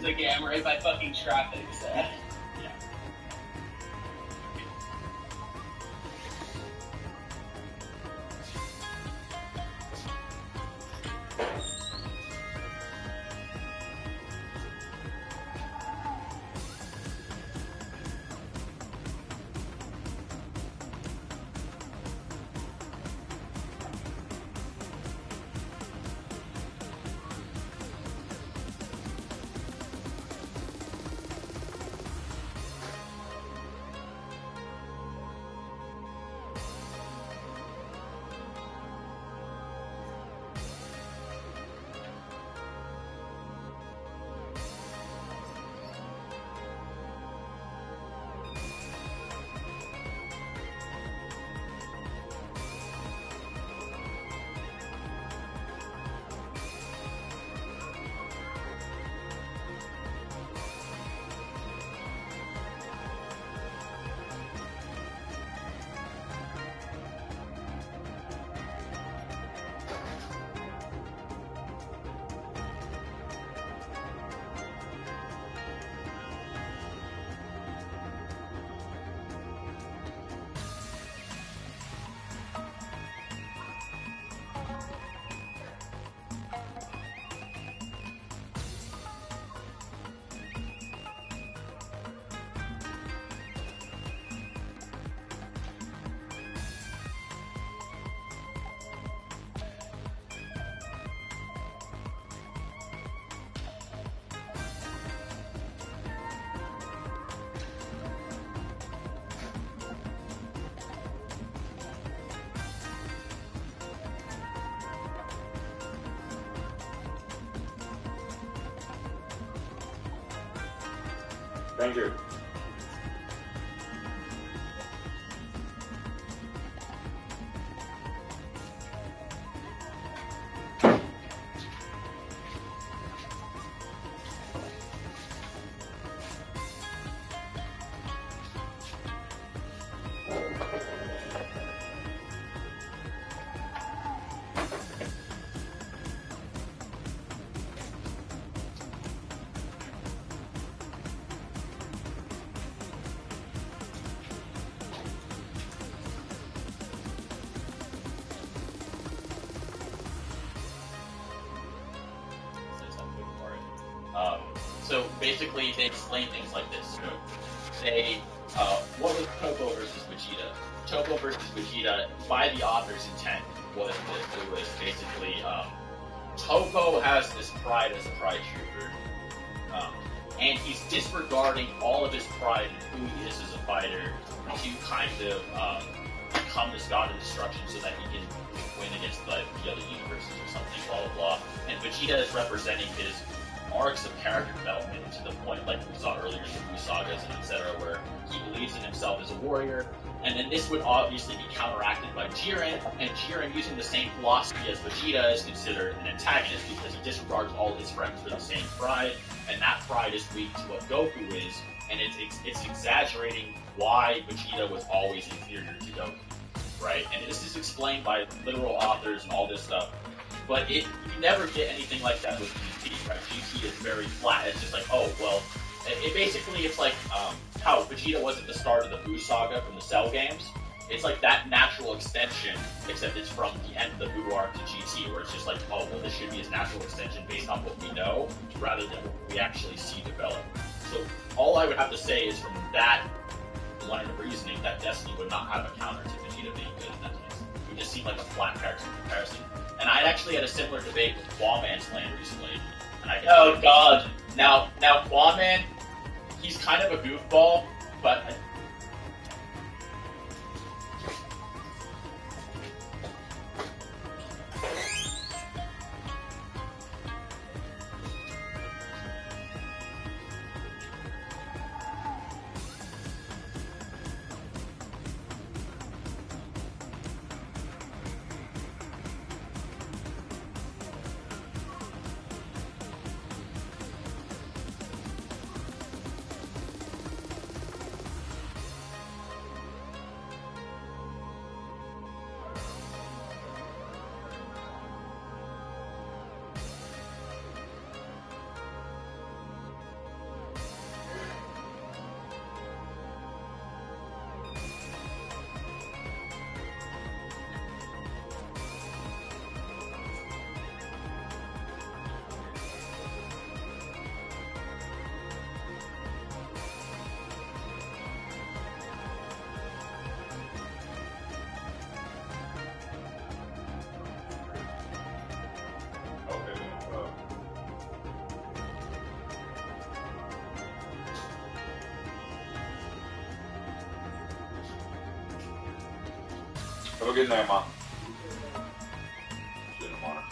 like, yeah, I'm right by fucking traffic, so. Yeah. Thank you. So basically, they explain things like this. So, say, what was Topo versus Vegeta? Topo versus Vegeta, by the author's intent, was that it was basically Topo has this pride as a pride trooper, and he's disregarding all of his pride and who he is as a fighter to kind of become this god of destruction so that he can win against the other universes or something, blah blah blah. And Vegeta is representing his arcs of character development to the point, like we saw earlier in the Buu sagas and etc., where he believes in himself as a warrior. And then this would obviously be counteracted by Jiren, and Jiren, using the same philosophy as Vegeta, is considered an antagonist because he disregards all his friends for the same pride, and that pride is weak to what Goku is, and it's exaggerating why Vegeta was always inferior to Goku, right? And this is explained by literal authors and all this stuff. But you never get anything like that with GT, right? GT is very flat. It's just like, oh, well, it's like how Vegeta was at the start of the Buu saga from the Cell games. It's like that natural extension, except it's from the end of the Buu arc to GT, where it's just like, oh, well, this should be his natural extension based on what we know, rather than what we actually see develop. So all I would have to say is from that line of reasoning, that Destiny would not have a counter to Vegeta being good in that case. It would just seem like a flat character comparison. And I actually had a similar debate with Quaman's Land recently. And Oh god. Now Quaman, he's kind of a goofball, but Have a good night, Mom. See you tomorrow.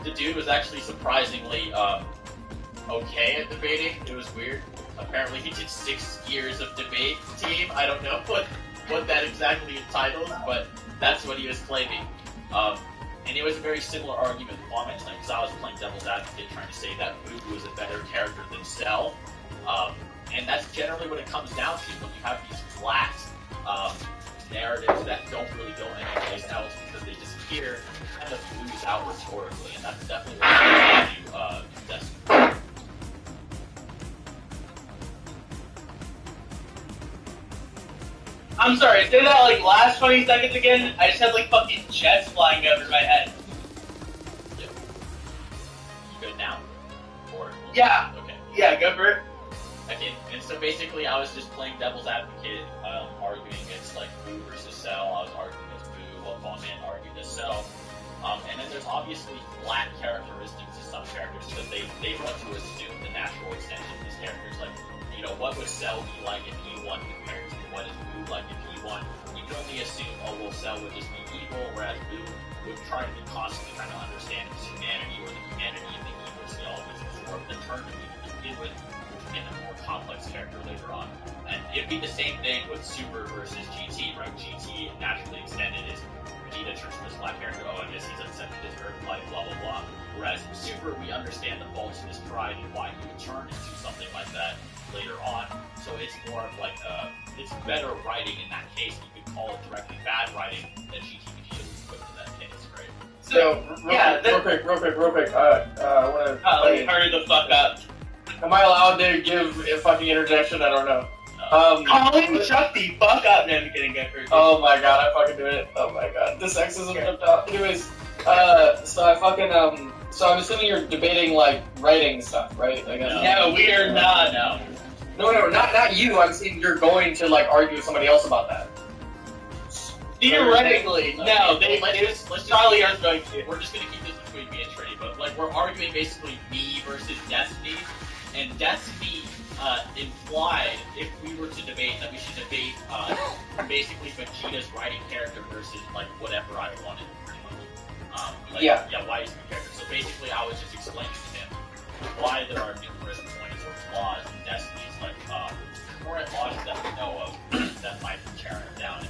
The dude was actually surprisingly okay at debating. It was weird. Apparently he did 6 years of debate team. I don't know what that exactly entitles, but that's what he was claiming. And it was a very similar argument to Paul mentioned, because I was playing devil's advocate trying to say that Boo was a better character than Cell. And that's generally what it comes down to when you have these flat narratives that don't really go anyplace else because they disappear, kind of lose out rhetorically, and that's definitely what happens to Destiny. I'm sorry, say that like last 20 seconds again. I just had like fucking jets flying over my head. Yep. You good now? Or Yeah. Okay. Yeah, go for it. Okay, and so basically I was just playing devil's advocate, arguing against like Boo versus Cell. I was arguing against Boo, while Ballman argued against Cell. And then there's obviously flat characteristics to some characters because they want to assume the natural extent of these characters. Like, you know, what would Cell be like if he won compared to what is Boo like if he won? You can only assume, oh well, Cell would just be evil, whereas Boo would try to constantly trying to understand his humanity or the humanity of the evil Cell, which is sort of the turn to begin with, in a more complex character later on. And it'd be the same thing with Super versus GT, right? GT naturally extended is Vegeta turns to this black character, oh, I guess he's upset with his Earth life, blah blah blah. Whereas Super, we understand the faults of his pride and why he would turn into something like that later on. So it's more of like it's better writing in that case. You could call it directly bad writing than GT Vegeta was put in that case, right? So, real quick, I wanna... Hurry the fuck up. Am I allowed to give a fucking interjection? I don't know. Colin, shut the fuck up. No, I'm kidding, go first. Oh my god, I fucking do it. Oh my god, the sexism jumped out. Anyways, so I fucking, so I'm assuming you're debating, like, writing stuff, right? I guess. No, we are not. No, not you. I'm saying you're going to, like, argue with somebody else about that. Theoretically, no, Charlie is going to. We're just gonna keep this between me and Trinity, but like we're arguing basically me versus Destiny, and Destiny implied if we were to debate that we should debate basically Vegeta's writing character versus like whatever I wanted, pretty much. Yeah, why he's the character. So basically, I was just explaining to him why there are numerous points or flaws in Destiny's like current logic that we know of that might be tearing him down.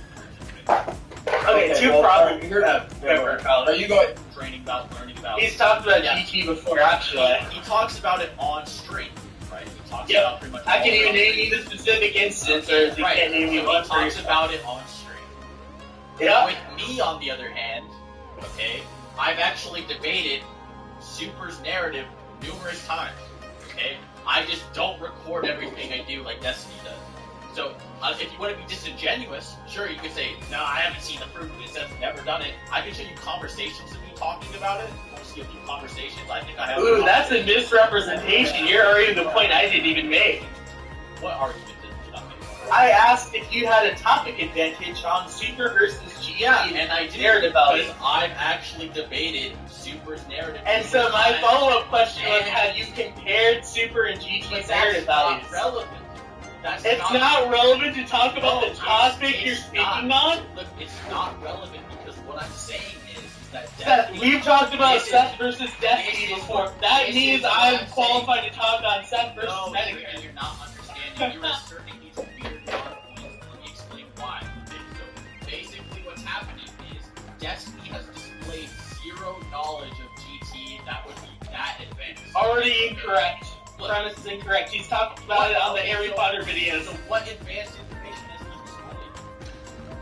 Okay, two problems. You go ahead. Training about, learning about. He's talked about GT before, actually. He talks about it on stream, right? He talks about pretty much. I can even name you the specific instance, or you can't name me one. He talks about it on stream. Yeah. With me, on the other hand, okay, I've actually debated Super's narrative numerous times. Okay, I just don't record everything I do like Destiny does. So, if you want to be disingenuous, sure, you could say, no, I haven't seen the proof, it says never done it. I can show you conversations of me talking about it. I'll give you conversations. I think I have. Ooh, that's a misrepresentation. You're arguing the point I didn't even make. What argument did you not make? I asked if you had a topic advantage on Super versus GT. Yeah, and I did, narrative because I've actually debated Super's narrative. And so my follow-up question was, have you compared Super and GT's narrative values? That's not relevant. It's not relevant to talk about the topic you're speaking on? Look, it's not relevant because what I'm saying is that Seth, we've talked about Seth versus Destiny before. That means I'm qualified to talk on Seth versus Destiny. No, you're not understanding. You're asserting these weird data points. Let me explain why. Okay, so basically what's happening is Destiny has displayed zero knowledge of GT that would be that advanced. Already incorrect. Premise is incorrect. He's talked about it on the Harry Potter videos. So what advanced information has he displayed?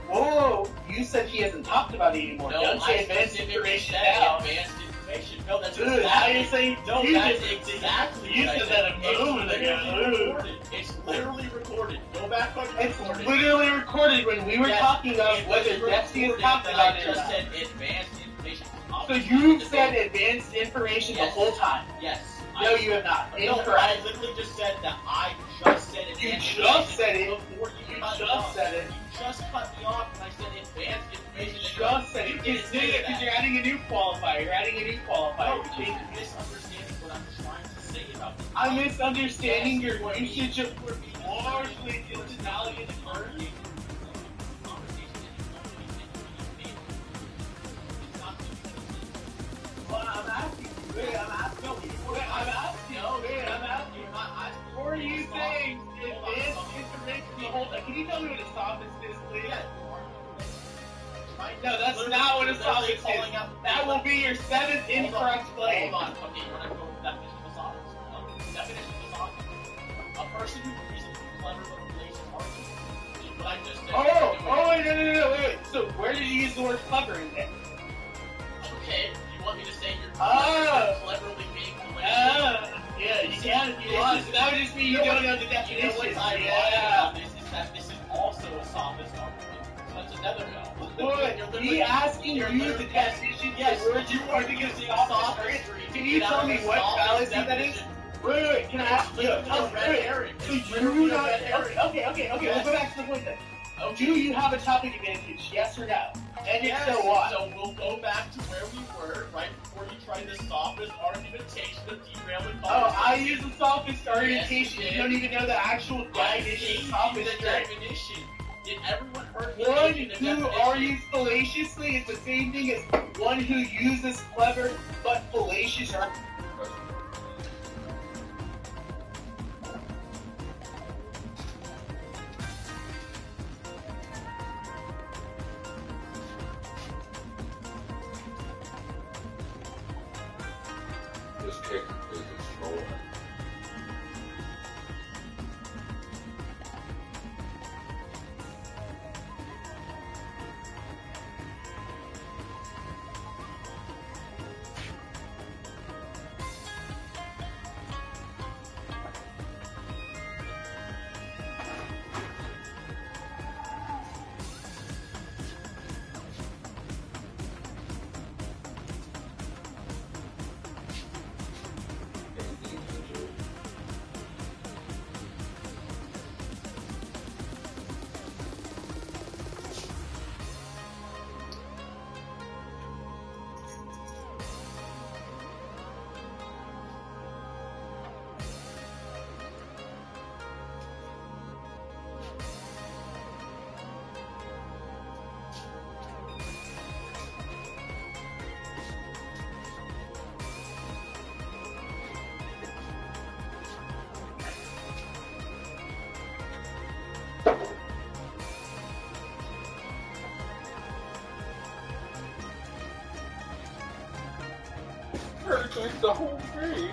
Whoa, you said he hasn't talked about it anymore. No, Don't say advanced information now. Advanced information. No, that's Dude, how you say No, you that's just exactly you what I said said. that a moment It's ago. literally recorded. It's literally recorded. Go back on It's recording. literally recorded when we were Yes, talking about it whether was Destiny is recorded talked that about I it or just not. said advanced information. So you've said advanced information the Yes. whole time. Yes. No, you have not. No, I Incorrect. literally just said that I just said You advanced just said it. information before you You cut me just off. said it. You just cut me off when I said advanced You information. just said it. You You didn't did say it because that. you're adding a new qualifier. You're adding a new qualifier. No, You're you're misunderstanding what I'm trying to say about this. I'm misunderstanding your Yes, usage of you are being largely analogous terms. Well, I'm asking you. Wait, I'm asking you. Wait, I'm asking you. Wait, I'm asking you. What are you saying? Advanced information the whole time. Can you tell me what a sophist is, please? No, that's not what a sophist is. That will be your seventh incorrect claim. Hold on. Okay, you want to go with the definition of a sophist? Definition of a sophist. A person who reasons clever but relates argument. What I just said. Wait, wait. So where did you use the word clever in there? Okay, you want me to say you're cleverly being related? Yeah, you can if you want. So that would just mean you don't know the definition. You know what's ironic about this is that this is also a sophist argument. So that's another no. Good. Me asking you the definition of the word you are to get sophist. Can you tell me what fallacy that is? Wait, can I ask you? So you not... Okay, we'll go back to the point then. Do you have a topic advantage, yes or no? And if so, what? So we'll go back to where we were, right before you tried the sophist argumentation of derailing. I use the sophist argumentation. Yes, you don't even know the actual definition of sophist. The definition. Did everyone heard me One give you the who definition? argues fallaciously is the same thing as one who uses clever but fallacious arguments. This kick is rolling. It's the whole thing.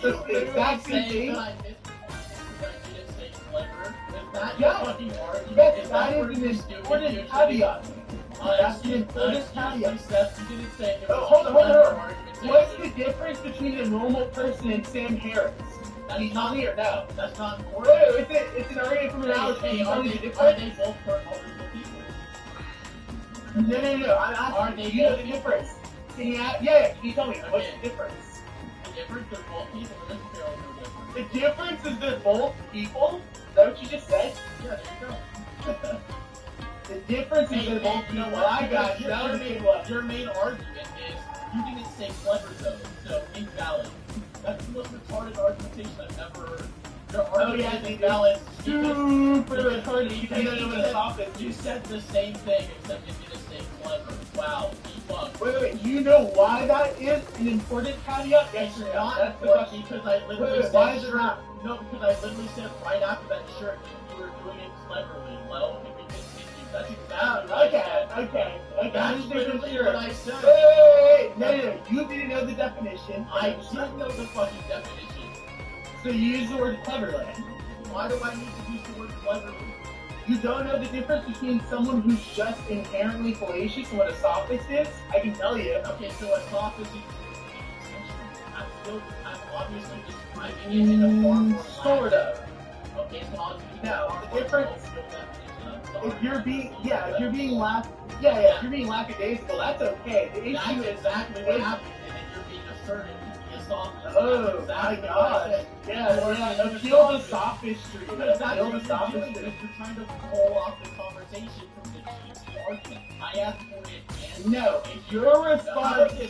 It's the exact same thing. Yeah, yes, that is an important caveat. That's the important caveat. Hold on. What's the difference between a normal person and Sam Harris? Can you tell me or no? That's not important. Wait, it's an argument from analogy. Can you tell me the Are difference? they both horrible people? No. I'm asking, do you know the difference? Can you can you tell me what's the difference? The difference, they're both people. There's fairly no difference. The difference is they're both people? Is that what you just said? Yeah, there you go. The difference is they're both you know people. what? I got you. That was a big one. Your main argument is you didn't say clever though, so invalid. That's the most retarded argumentation I've ever heard. Your argument is invalid. Super retarded. You can't know what it's off. You said the same thing except you didn't say clever. Wow, debunk. Wait. You know why that is an important caveat? It's Yes or no? not That's the important question. because I literally said why is it not? No, because I literally said right after that shirt you were doing it cleverly. Well, if we continue, that's exactly what I said. Okay. That's literally what I said. Wait. No. You didn't know the definition. I did know the fucking definition. So you use the word cleverly. Why do I need to use the word cleverly? You don't know the difference between someone who's just inherently fallacious and what a sophist is? I can tell you. Okay, so a sophist is I'm obviously describing it in a far more Sort of. Okay, so I'll use No, the the difference- If you're being lackadaisical, that's okay. The That's issue is exactly what happened, and then you're being assertive to be a sophist. oh That's my exactly what I god. said. Yeah. Appeal the sophistry. But that's Appeal what the you're doing sophistry. because you're trying to pull off the conversation from the GT argument. I asked for it, and No, your response is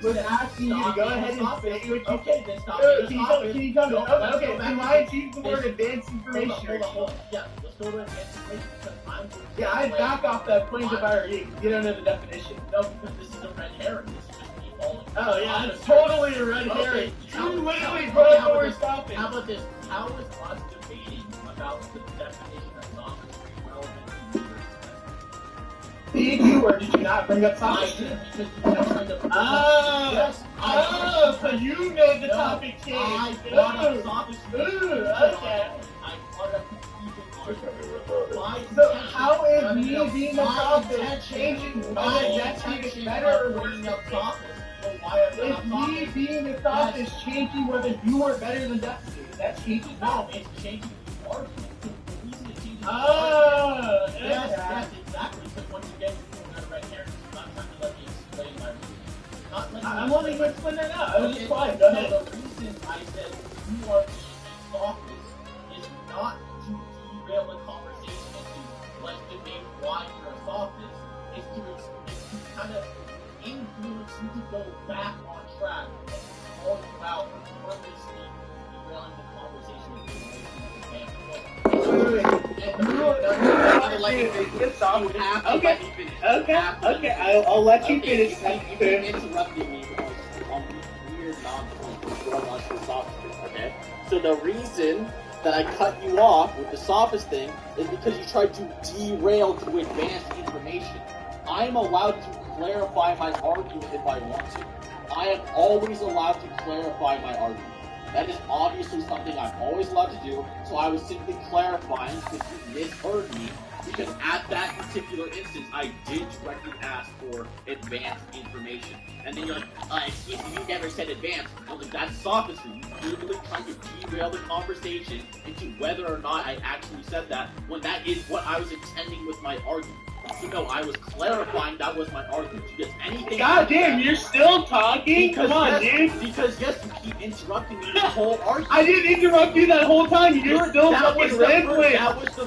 was asking you to go ahead and say what you Okay, then stop. Can you tell me? Okay, Let's then go why back did you use the word advanced information? Hold on. Yeah, let's go to advanced information because I'm going to Yeah, I'd back off that point if I were you. You don't know the definition. No, because this is a red herring. This is just me falling. Oh yeah, it's totally a red herring. You literally brought up the word stopping. How about this? How is us debating about the definition of sophistry relevant to your Did you or did you not bring up I sophistry? did because you kept trying to. Yes. So you made the topic I change. brought up sophistry. Okay. I brought up So how is me being a sophist changing whether that's even better or worse? Is me being a sophist changing whether you are better than Destiny? That's changing? No, it's changing the argument. The reason it changes the Oh, argument. Yes, yeah. exactly. Because once again, you're doing that red herring. You're not trying to let me explain my reason. Not letting I'm me only going to explain that now. I was just quiet. Go ahead. The reason I said you are being a sophist is not to derail the conversation into let's debate why you're a sophist. It's to kind of influence you to go back on track and call you out for purposely derailing the conversation with you. Okay. I'll let you finish. You keep interrupting me with weird nonsense going on to the sophist, okay? So the reason that I cut you off with the sophist thing is because you tried to derail to advanced information. I am allowed to clarify my argument if I want to. I am always allowed to clarify my argument. That is obviously something I'm always allowed to do, so I was simply clarifying because you misheard me, because at that particular instance, I did directly ask for advanced information. And then you're like, excuse me, you never said advanced. I was like, that's sophistry. You're literally trying to derail the conversation into whether or not I actually said that, when that is what I was intending with my argument. So no, I was clarifying that was my argument. Because anything. God damn, you're still talking? Because Come on, yes, dude. Because yes, you keep interrupting me the whole argument. I didn't interrupt you that whole time. You're still fucking rambling.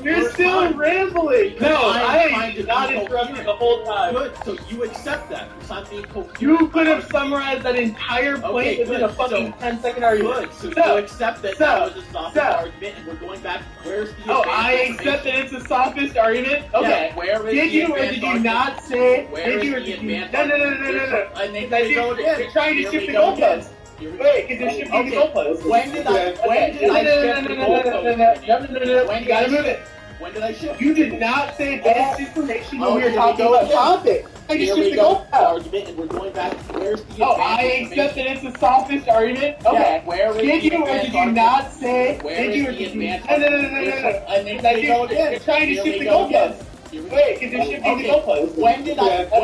You're still rambling. No, I did not interrupt you the whole time. Good, so you accept that. Because I'm being coherent. You could have summarized that entire point within a fucking 10-second argument. Good, so you accept that that was a sophist argument, and we're going back. Where's the Oh, advanced I accept that it's a sophist argument? Okay. Yeah, where is Did you or did you not say? Where Did you or is the did you? advanced No. And then That's we go again. You're trying to Here shift we the go again. goalposts. Here we go. Wait, because you're shifting the goalposts. When did I shift the goalposts? No. You gotta move it. When did I shift? You did not say advanced information when we were here talking go about again. topic. I just Here we shifted the go. goalpost. Argument, and we're going back. Where's the Oh, advanced I accept that information? it's the softest argument. Okay. Yeah, where is Did the you or advanced did you argument? not say? Where Did is you or the did you? advanced No. argument? And then Like we go again. You're trying to Here shift we the go again. goalpost. Here we go. Wait, because you're shifting the goalpost. When did I shift the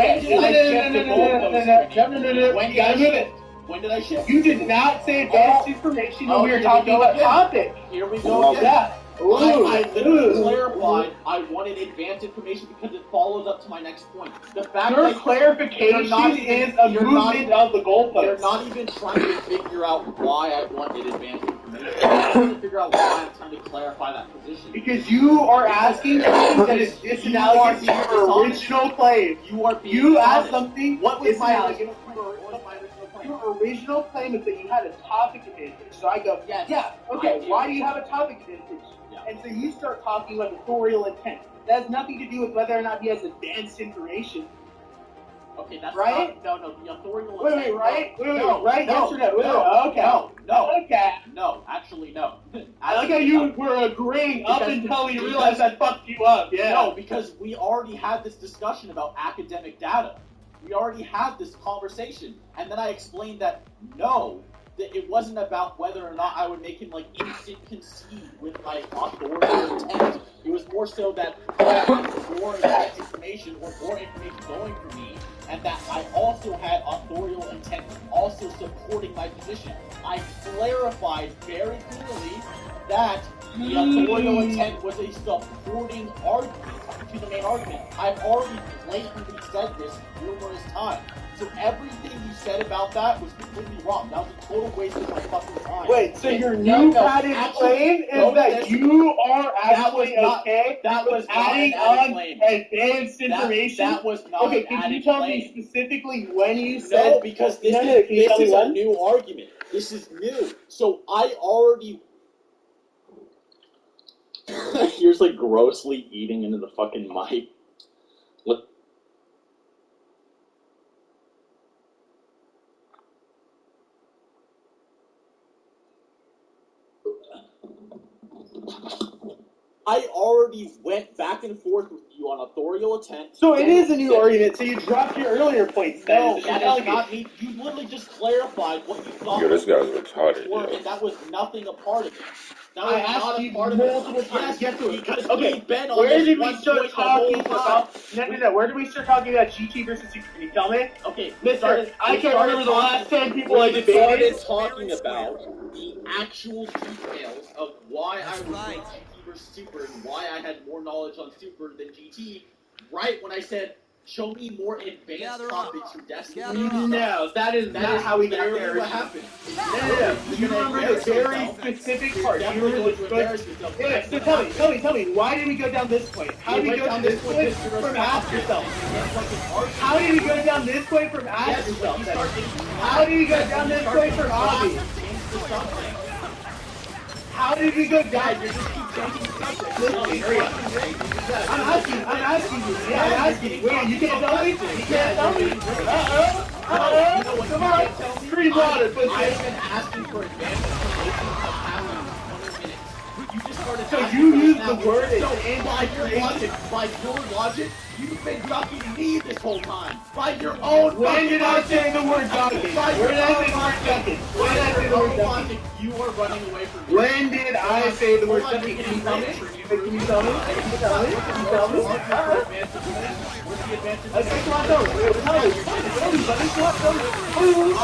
goalpost? No. When You did I gotta move shift? it. When did I shift? You did not say advanced information when we were here talking go about again. topic. Here we go again. Yeah. I literally clarified I wanted advanced information because it follows up to my next point. The fact Your that clarification is a movement of the goalpost. You're not even trying to figure out why I wanted advanced information. You're trying to figure out why I'm trying to clarify that position. Because you are asking something that is disanalogous to your original claim. You asked something. What was my disanalogous. original claim? What was my original claim? Your original claim is that you had a topic advantage. So I go, Yes, okay, I do. why do you have a topic advantage? Yeah. And so you start talking about authorial intent. That has nothing to do with whether or not he has advanced information. Okay, that's right? No, the authorial Wait, intent. right? Wait, No, right? no, Yes or no? Wait, no, okay. No, Okay. no, actually no. I like how you were agreeing up Because- until you realized I fucked you up. Yeah. No, because we already had this discussion about academic data. We already had this conversation, and then I explained that no, that it wasn't about whether or not I would make him like instant concede with my authorial intent. It was more so that I had more advanced information or more information going for me, and that I also had authorial intent also supporting my position. I clarified very clearly that the authorial intent was a supporting argument to the main argument. I've already blatantly said this numerous times. So everything you said about that was completely wrong. That was a total waste of my fucking time. Wait, so your new padded claim is that you are actually okay That was not adding an added on claim. advanced information? That was not Okay, an can added you tell claim. me specifically when you said... No, because this Can you tell me is a when? new argument. This is new. So I already... Here's like grossly eating into the fucking mic. What? I already went back and forth with you on authorial intent. So it is a new argument, so you dropped your earlier points then. No, is that what is you're not me. You literally just clarified what you thought. Yo, this guy's retarded, before, yo. and that was nothing a part of it. That was I asked not you a part of multiple it. times. Yes, because Okay, we've been on where this did we one start point the whole talking time. about... No, where did we start talking about GT versus Super? Can you tell me? Okay, Mister, I can't remember the last 10 people I we debated. started talking about the actual details of why I was doing GT versus Super and why I had more knowledge on Super than GT, right when I said, show me more advanced topics from Destiny. No, that is not how we got literally there. what happened. No. You remember the very specific part. You remember the... Yeah, so tell me, why did we go down this point? How did we go down this point from ask yourself? How did we go down this point from ask yourself? How did we go down this point from hobby? How did we go down? You just keep changing subjects. Listen, hurry up. I'm asking you. Yeah, I'm asking you. Wait, you can't tell me? You can't tell me? Come on. Free water, pussy. I've been asking for advanced information for the past 20 minutes. You just started So asking you for used now. the word So advanced by your logic, you've been ducking me this whole time. By your own When did I logic. say the word ducking? Where did I say the word ducking? When did I say the word ducking? You are running away from me. When did I say the word ducking? Can you tell me? Can you tell me? Can you tell me? Can you tell me? Let's come on, tell me. Tell me, buddy. Come on, tell me. I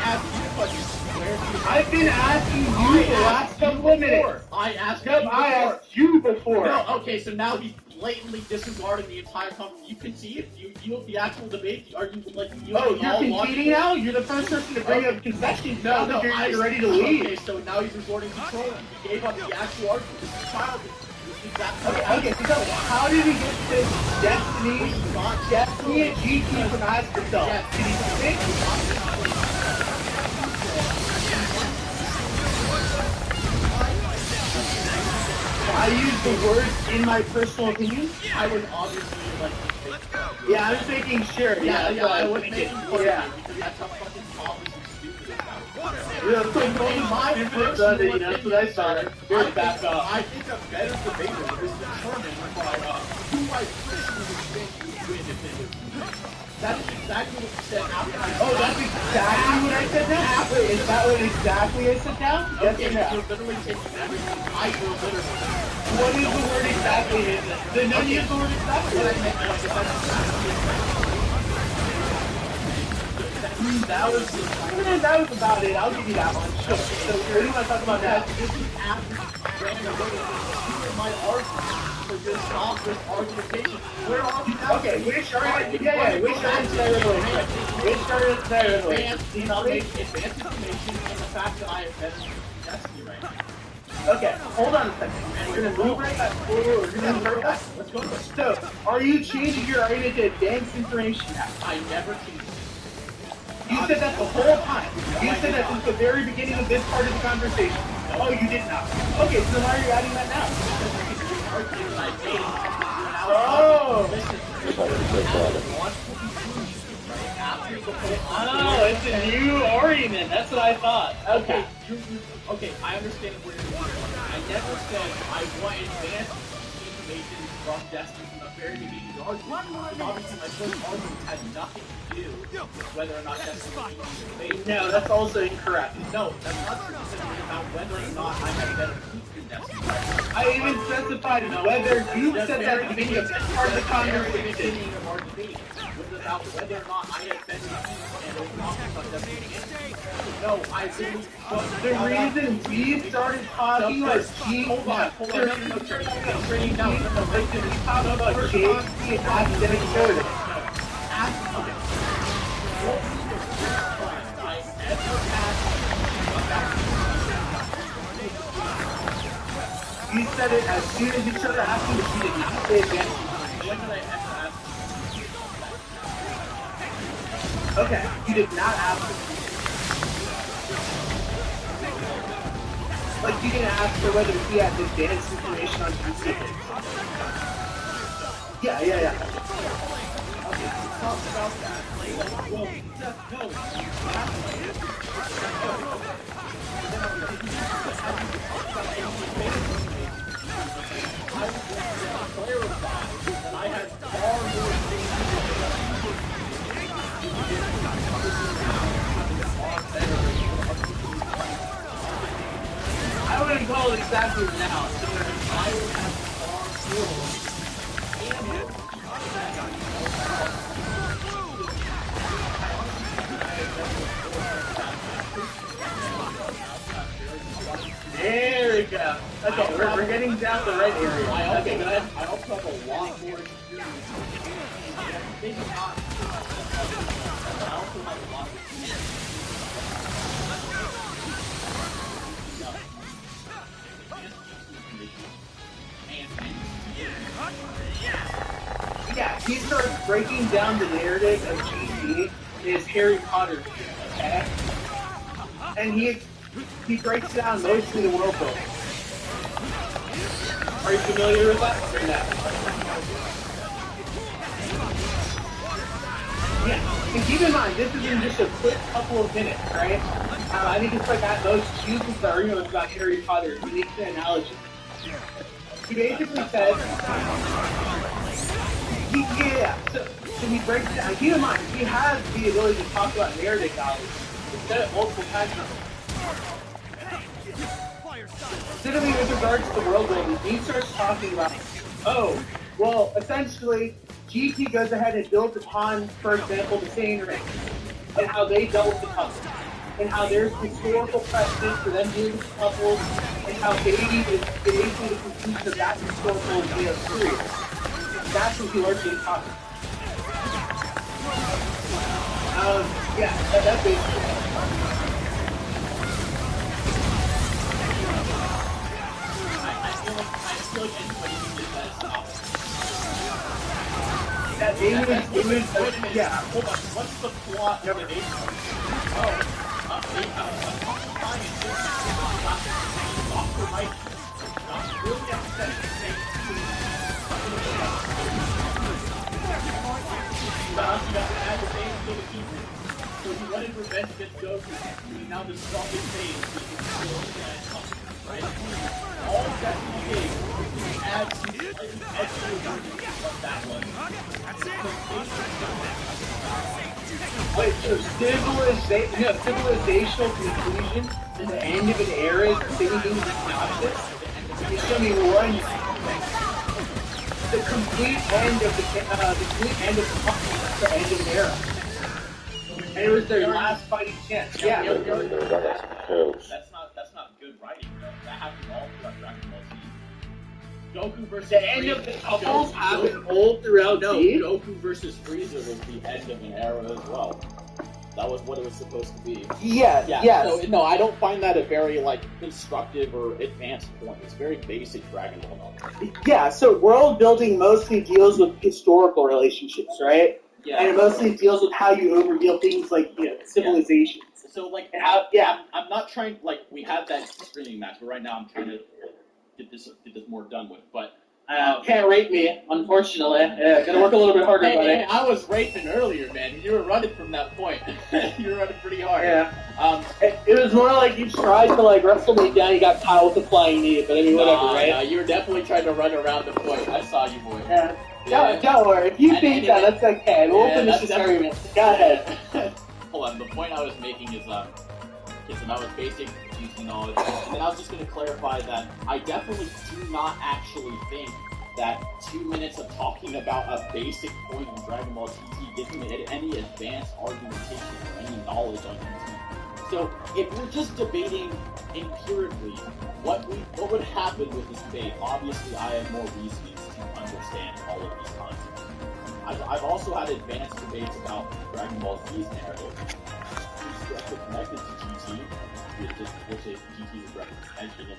asked you questions. I've been asking you the last couple of minutes. I asked you Yep, before. I asked you before. No, okay, so now he's blatantly disregarding the entire conversation. You concede? You have the actual debate? Are you like you? Oh, you're conceding now? You're the first person to bring up concessions. No, You're ready to leave. Okay, so now he's resorting to trolling. He gave up the actual argument. This is childish. This is exactly Okay, so tell me, how did we get to this Destiny and GT from Ask Yourself? Yes. Did he think? I use the words in my personal opinion. I was obviously like, Yeah, I was making sure. I was making making fun of Yeah. you because that's how fucking pompous and stupid it sounds. Yeah, so going my first Sunday, that's what I thought. Here, back up. I think a better debater is determined by who I personally think would win if they were. That is exactly what you said after I Oh, that's exactly what I said now? Wait, is that what exactly I said now? Yes Okay, or no? you're literally taking everything I will literally. What is the word exactly? Then none use the word exactly. What I meant was That was about it. I'll give you that one. Sure. So what do you want to talk about now? this is after random my argument for your softest argumentation. Where are we now? Okay, which argument? Yeah, which argument did I relate? Which argument did I relate? Advanced information and the fact that I have better destiny right now. Okay, hold on a second. We're gonna move right back forward. We're gonna move right back. Let's go to it. So, are you changing your argument to advanced information now? I never changed it. You said that the whole time. You said that since the very beginning of this part of the conversation. Oh, you did not. Okay, so why are you adding that now? Oh! Oh, it's a new argument. That's what I thought. Okay. Okay, I understand where you're going. I never said I want advanced information from Destiny from the very beginning of the argument. Obviously, my first argument had nothing to do with whether or not Destiny was made. No, that's also incorrect. No, that's not true. It's about whether or not I had better keep in Destiny. I even specified whether you said that at the beginning of this part of the conversation. Was about whether or not I had better keep and we're talking about Destiny. No, I didn't. The reason we started talking was Hold on. No, we talked about JC and academic coding. Okay. What was the first time I ever asked You said it as soon as you started asking, but you did not say advanced. when did I ever ask? Okay, you did not ask it. Like, you didn't ask for whether he had advanced information on specifics. Yeah. Okay, talk about that. Well, I was going to clarify that I had far more things I wouldn't call it exactly now. So I would have far more there we go. Okay, we're getting down the right area. I also have a lot more experience. Maybe not. I also have a lot of Yeah, he starts breaking down the narrative of GT in his Harry Potter, okay? And he breaks down mostly the world building. Are you familiar with that or no? Yeah, and keep in mind, this is in just a quick couple of minutes, right? I think it's like at most 2 because the argument was about Harry Potter. He makes an analogy. He basically says, so he breaks it down. Keep in mind, he has the ability to talk about narrative values. He said it multiple times now. Specifically with regards to the world building, he starts talking about, oh, well, essentially, GT goes ahead and builds upon, for example, the Saiyan Rings, and how they dealt with the couples, and how there's historical precedent for them dealing with couples, and how baby is basically the conclusion of that historical way of period. That's what he largely talks about. Yeah, that's basically it. I feel like anybody can get that stop. That it yeah. Hold on, what's the plot of the nation? Dr. Mike got really upset so he wanted revenge defense against Goku, and now the strongest phase is right? All Destiny games add to extra what that was. Wait, so civilizational conclusion to the end of an era is the same thing as synopsis? You show me one. The complete end of the end of an era. And it was their last fighting chance. Yeah. That's not good writing, though. That happened all throughout Dragon Ball Z. Goku versus The end of the couples happened all throughout Z? Goku versus Frieza was the end of an era as well. That was what it was supposed to be. Yeah. So, no, I don't find that a very, constructive or advanced point. It's very basic Dragon Ball knowledge. Yeah, so world building mostly deals with historical relationships, right? Yeah. And it mostly deals with how you overdeal things like, civilizations. So, And how, I'm not trying, we had that streaming match, but right now I'm trying to get this more done with, but... can't rape me, unfortunately. Yeah, gotta work a little bit harder, buddy. Hey, I was raping earlier, man. You were running from that point. You were running pretty hard. Yeah. It was more like you tried to, wrestle me down, you got caught with a flying knee, but I mean, whatever, right? No, you were definitely trying to run around the point. I saw you, boy. Yeah. Don't worry. If you think that, that's okay. We'll finish this argument. Go ahead. Hold on. The point I was making is, that was basic GT knowledge, and then I was just going to clarify that I definitely do not actually think that 2 minutes of talking about a basic point in Dragon Ball GT gives me any advanced argumentation or any knowledge on GT. So, if we're just debating empirically what would happen with this debate, obviously I have more reasons to understand all of these concepts. I've also had advanced debates about Dragon Ball Z's narrative, who's directly connected to GT, which is GT's representation of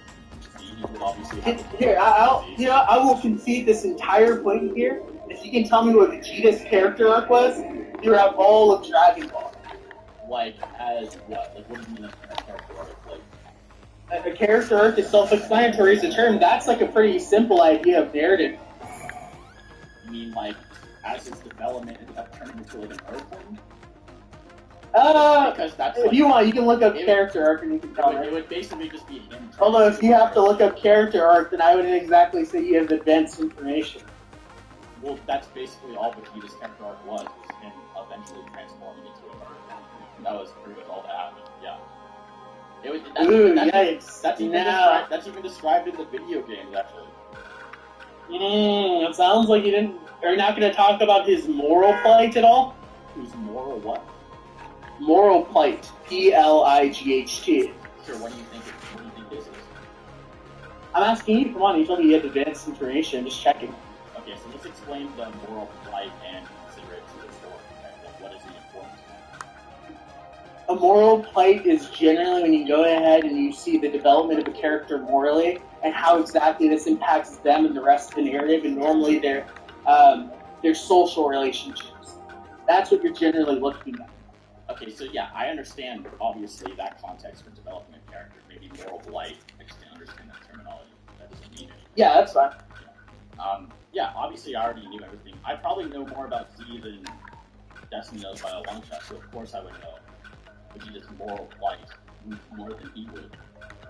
Z. You would obviously have here, I will concede this entire point here. If you can tell me what Vegeta's character arc was, you have all of Dragon Ball. As what? What do you mean a character arc? A character arc is self-explanatory as a term. That's a pretty simple idea of narrative. You mean as his development ended up turning into an Earthling? Because that's if you want, you can look up character arc and you can tell me. It would basically just be him. Although if you have to look up character arc, then I wouldn't exactly say you have advanced information. Well, that's basically all Vegeta's character arc was him eventually transforming into an Earthling. That was pretty much all that happened. Yeah. Yikes. That's even described in the video games, actually. It sounds like you're not going to talk about his moral plight at all? Whose moral what? Moral plight. P-L-I-G-H-T. Sure, what do you think this is? I'm asking you, come on, you told me you had advanced information, I'm just checking. Okay, so let's explain the moral plight and consider it to its core. Okay? What is the importance of that? A moral plight is generally when you go ahead and you see the development of a character morally and how exactly this impacts them and the rest of the narrative, and normally their social relationships. That's what you're generally looking at. Okay, so yeah, I understand, obviously, that context for developing a character. Maybe moral blight, I just didn't understand that terminology. That doesn't mean anything. Yeah, that's fine. Yeah, obviously I already knew everything. I probably know more about Z than Destiny knows by a long shot, so of course I would know Vegeta's moral blight more than he would.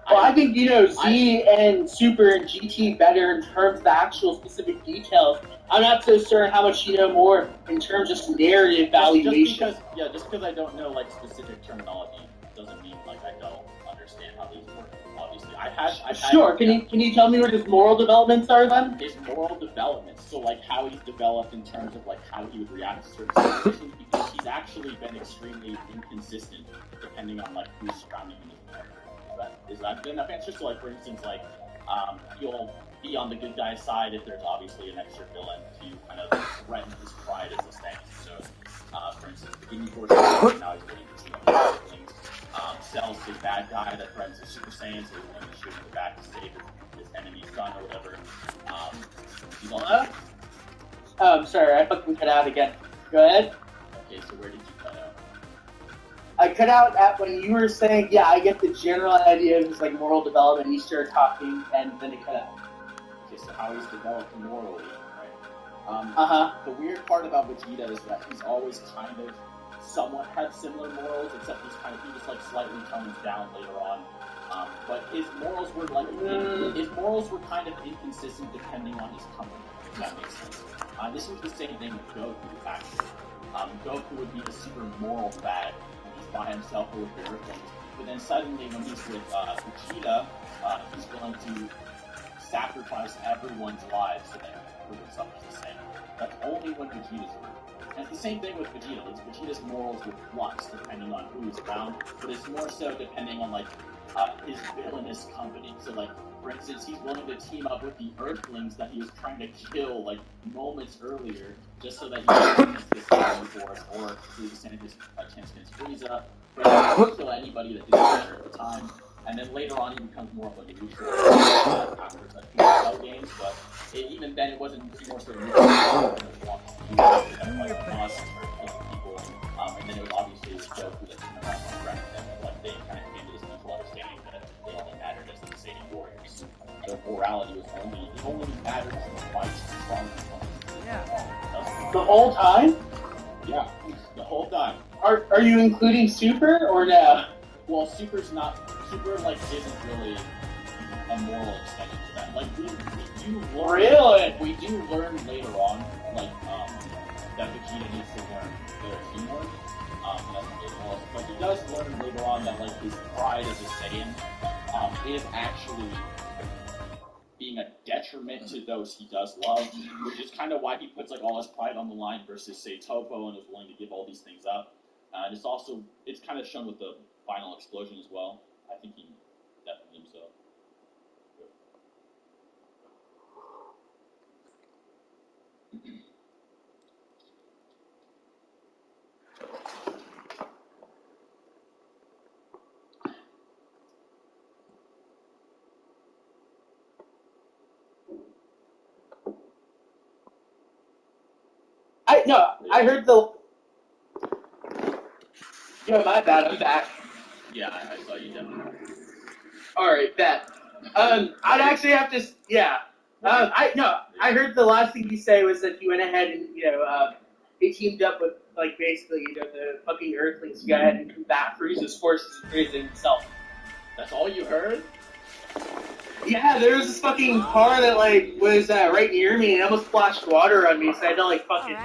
Well, I think you know Z and Super and GT better in terms of the actual specific details. I'm not so certain how much you know more in terms of narrative valuation. Just because I don't know specific terminology doesn't mean I don't understand how these work. Obviously, I've had. Sure. Can you tell me what his moral developments are then? His moral developments, so how he's developed in terms of how he would react to certain situations, because he's actually been extremely inconsistent depending on who's surrounding him. Is that good enough answer? So, for instance, you'll be on the good guy's side if there's obviously an extra villain to kind of threaten his pride as a stance. So, for instance, the Guinea Force now he's getting to see things. Cell's the bad guy that threatens the Super Saiyan, so he's going to shoot in the back to save his enemy's son or whatever. He's all that. Sorry, I fucking cut out again. Go ahead. Okay, so where did you cut out? I cut out at when you were saying, yeah, I get the general idea of his moral development, and you started talking, and then it cut out. Okay, so how he's developed morally, right? The weird part about Vegeta is that he's always kind of somewhat have similar morals, except he just like slightly tones down later on. But his morals were kind of inconsistent depending on his company. If that makes sense. This was the same thing with Goku, actually. Goku would be a super moral fad when he's by himself or with the Earthlings, but then suddenly when he's with Vegeta, he's going to sacrifice everyone's lives so that he can prove himself as the same. That's only when Vegeta's around. And it's the same thing with Vegeta. Vegeta's morals would flux depending on who's around, but it's more so depending on like his villainous company. So like, for instance, he's willing to team up with the Earthlings that he was trying to kill like moments earlier, just so that he can this Fire Force, or to extend his chance against Frieza, but he kill anybody that didn't matter at the time. And then later on, he becomes more of like a neutral after the PSL games, but even then, it wasn't more so neutral. Like boss or killing people, and then it was obviously Goku that came around and corrected them. Like they kind of came to this mutual understanding that they only mattered as the saving warriors. Their morality was only mattered as the fights strong ones. Yeah. The whole time? Yeah, the whole time. Are you including Super or no? Well, Super like isn't really a moral extension to that. Like we do learn. Really? We do learn later on, like that Vegeta needs to learn their teamwork. But he does learn later on that like his pride as a Saiyan is actually being a detriment to those he does love, which is kind of why he puts like all his pride on the line versus say Topo and is willing to give all these things up. And it's kind of shown with the final explosion as well. I think he definitely himself. I heard the. Yo, my bad. I'm back. Yeah, I saw you definitely. All right, bet. I'd actually have to. Yeah. I heard the last thing you say was that you went ahead and they teamed up with like basically the fucking Earthlings to go ahead and combat Frieza's forces and Frieza himself. That's all you heard? Yeah, there was this fucking car that like was right near me and it almost splashed water on me, so I had to like fucking.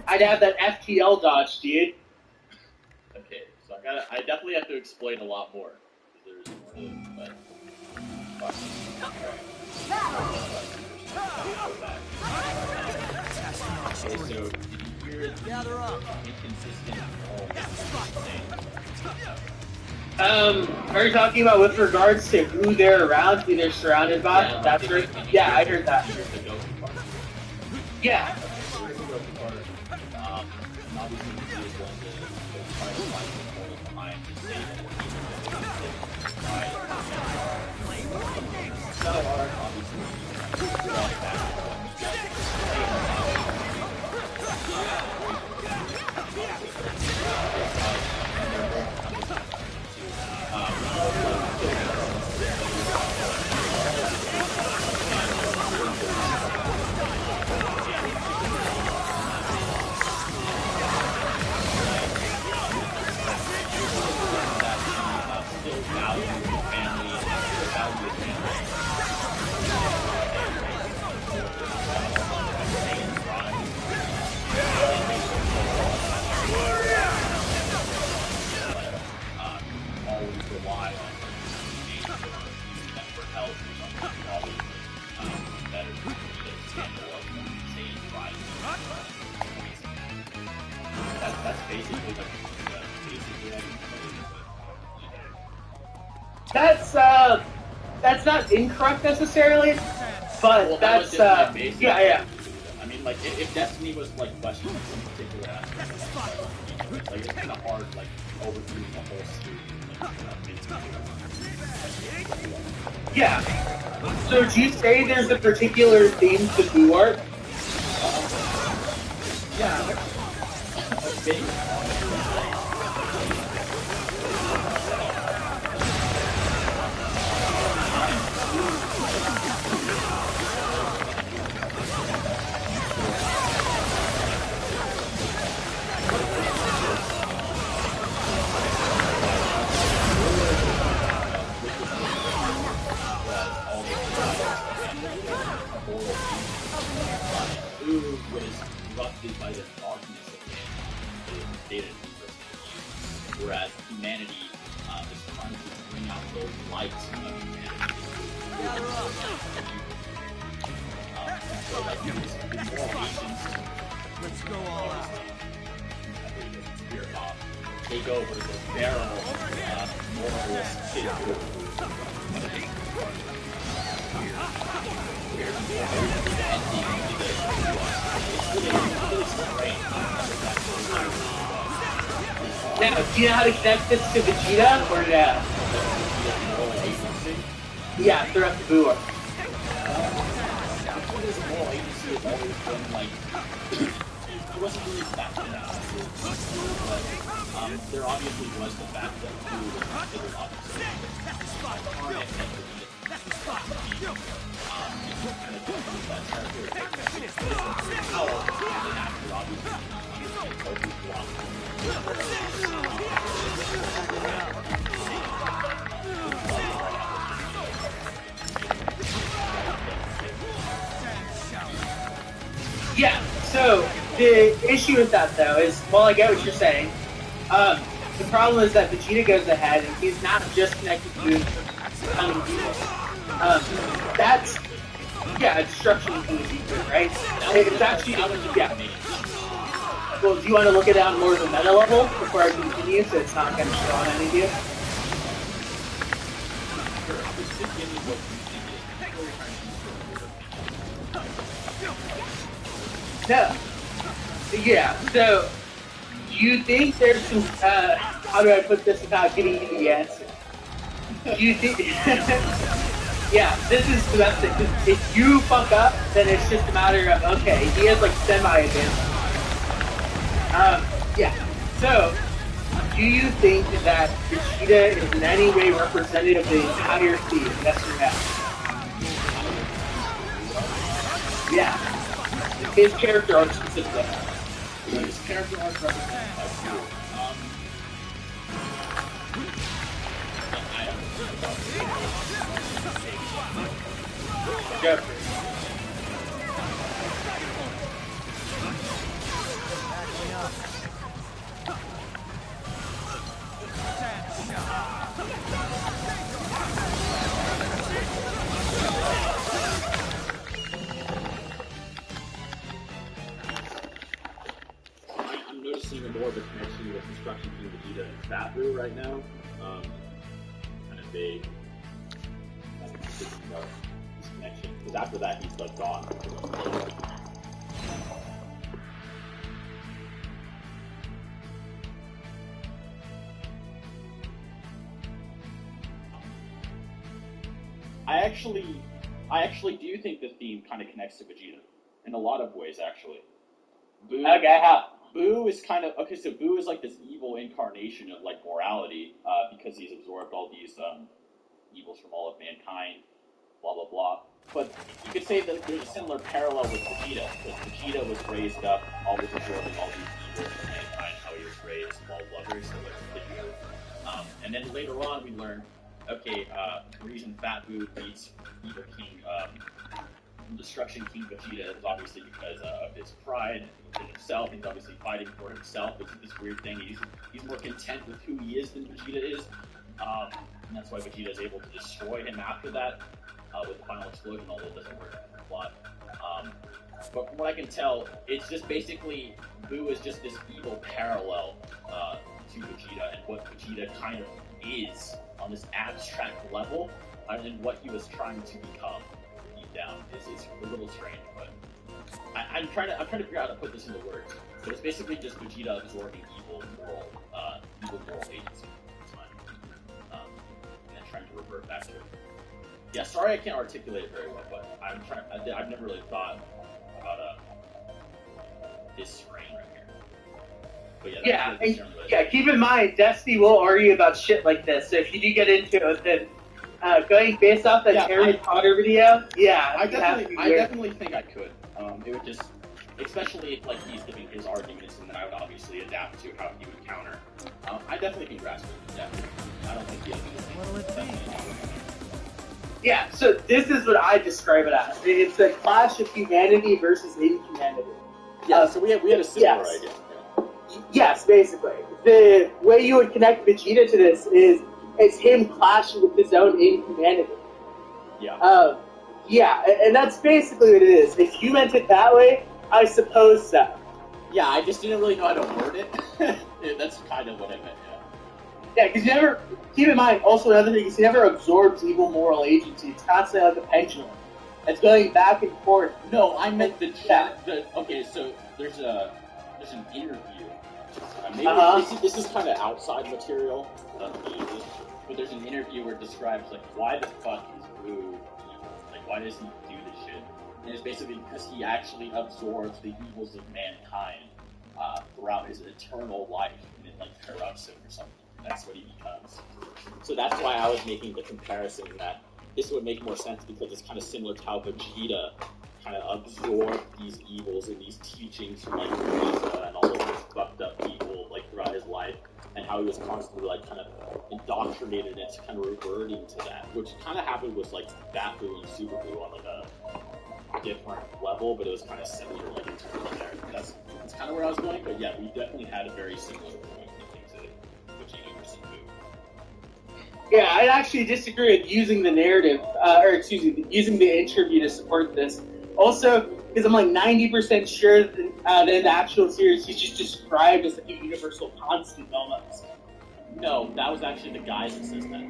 I'd have that FTL dodge, dude. Okay, so I definitely have to explain a lot more. There's more to it, but okay, so did you hear the inconsistent Are you talking about with regards to who they're around, who they're surrounded by? Yeah, that's right. Yeah, I heard that. Yeah. That's not incorrect necessarily, but that's yeah. I mean, like if Destiny was like questioning some particular aspect, like it's kind of hard, like overviewing the whole series. Yeah. So do you say there's a particular theme to Blue Art? Yeah. was corrupted by the darkness of the data universe, whereas humanity is trying to bring out those lights of humanity. So like the moral agency. Let's go all out. Take over the barrel moralist kid. Now, do you know how to connect this to Vegeta, or no? Yeah, throughout the Buu arc. Vegeta's moral agency has always been like, it wasn't really that bad. There obviously was the fact that Buu was considered obviously incarnate and kind of use that character power, and after obviously Goku's block. Yeah, so the issue with that though is, well, I get what you're saying. The problem is that Vegeta goes ahead and he's not just connected to becoming evil. That's, yeah, destruction from the deeper, right? It's actually, yeah. Well, do you want to look at it on more of a meta level before I continue so it's not going to show on any of you? No. Yeah, so do you think there's some, how do I put this without giving you the answer? Do you think, yeah, this is the best thing. If you fuck up, then it's just a matter of, okay, he has like semi-advantage. Yeah, so do you think that Vegeta is in any way representative of the entire team? Yes or no? Yeah. His character arc specifically. His character arc represents Jeffrey. I'm noticing more of a connection with Destruction King Vegeta and Fat Buu right now. Kind of vague. I'm thinking about his connection. Because after that, he's like gone. I actually do think the theme kind of connects to Vegeta in a lot of ways, actually. Buu, Okay, how? Buu is kind of okay. So Buu is like this evil incarnation of like morality, because he's absorbed all these evils from all of mankind, blah blah blah. But you could say that there's a similar parallel with Vegeta, because Vegeta was raised up, always absorbing all these evils from mankind. How he was raised, small blood, very similar to Vegeta. And then later on, we learn, okay, the reason Fat Buu beats Evil King, Destruction King Vegeta is obviously because of his pride in himself. He's obviously fighting for himself, which is this weird thing. He's more content with who he is than Vegeta is, and that's why Vegeta is able to destroy him after that with the final explosion, although it doesn't work in the plot. But from what I can tell, it's just basically Buu is just this evil parallel to Vegeta and what Vegeta kind of is on this abstract level, and what he was trying to become deep down. It's a little strange, but I'm trying to figure out how to put this into words. But it's basically just Vegeta absorbing evil moral agency and then trying to revert back to it. Yeah, sorry I can't articulate it very well, but I've never really thought about this frame right here. But yeah, keep in mind, Destiny will argue about shit like this. So if you do get into it, then going based off that Harry Potter video, I definitely think I could. It would just, especially if like he's giving his arguments, and then I would obviously adapt to how he would counter. I definitely can grasp it. Definitely. I don't think he has anything. Yeah, so this is what I describe it as. It's a clash of humanity versus inhumanity. Yeah, so we had a similar yes. idea. Yes, basically. The way you would connect Vegeta to this is it's him clashing with his own inhumanity. Yeah. Yeah, and that's basically what it is. If you meant it that way, I suppose so. Yeah, I just didn't really know how to word it. Yeah, that's kind of what I meant, yeah. Yeah, because you never, keep in mind, also another thing is he never absorbs evil moral agency. It's constantly like a pendulum. It's going back and forth. No, I meant the Yeah. okay, so there's an interview. Maybe this is kind of outside material, but there's an interview where it describes like why the fuck is Boo evil? Like why does he do this shit? And it's basically because he actually absorbs the evils of mankind throughout his eternal life, and it like corrupts him or something. That's what he becomes. So that's why I was making the comparison that this would make more sense because it's kind of similar to how Vegeta kind of absorbed these evils and these teachings from like Frieza and all of this fucked up people like throughout his life, and how he was constantly like kind of indoctrinated into kind of reverting to that, which kind of happened with like Fat Boo and Super Boo on like a different level, but it was kind of similar like in terms of there. That's kind of where I was going, but yeah, we definitely had a very similar point to Vegeta versus Boo. Yeah, I'd actually disagree with using the narrative, using the interview to support this. Also, because I'm like 90% sure that in the actual series, he's just described as like a universal constant almost. No, that was actually the guy that says that.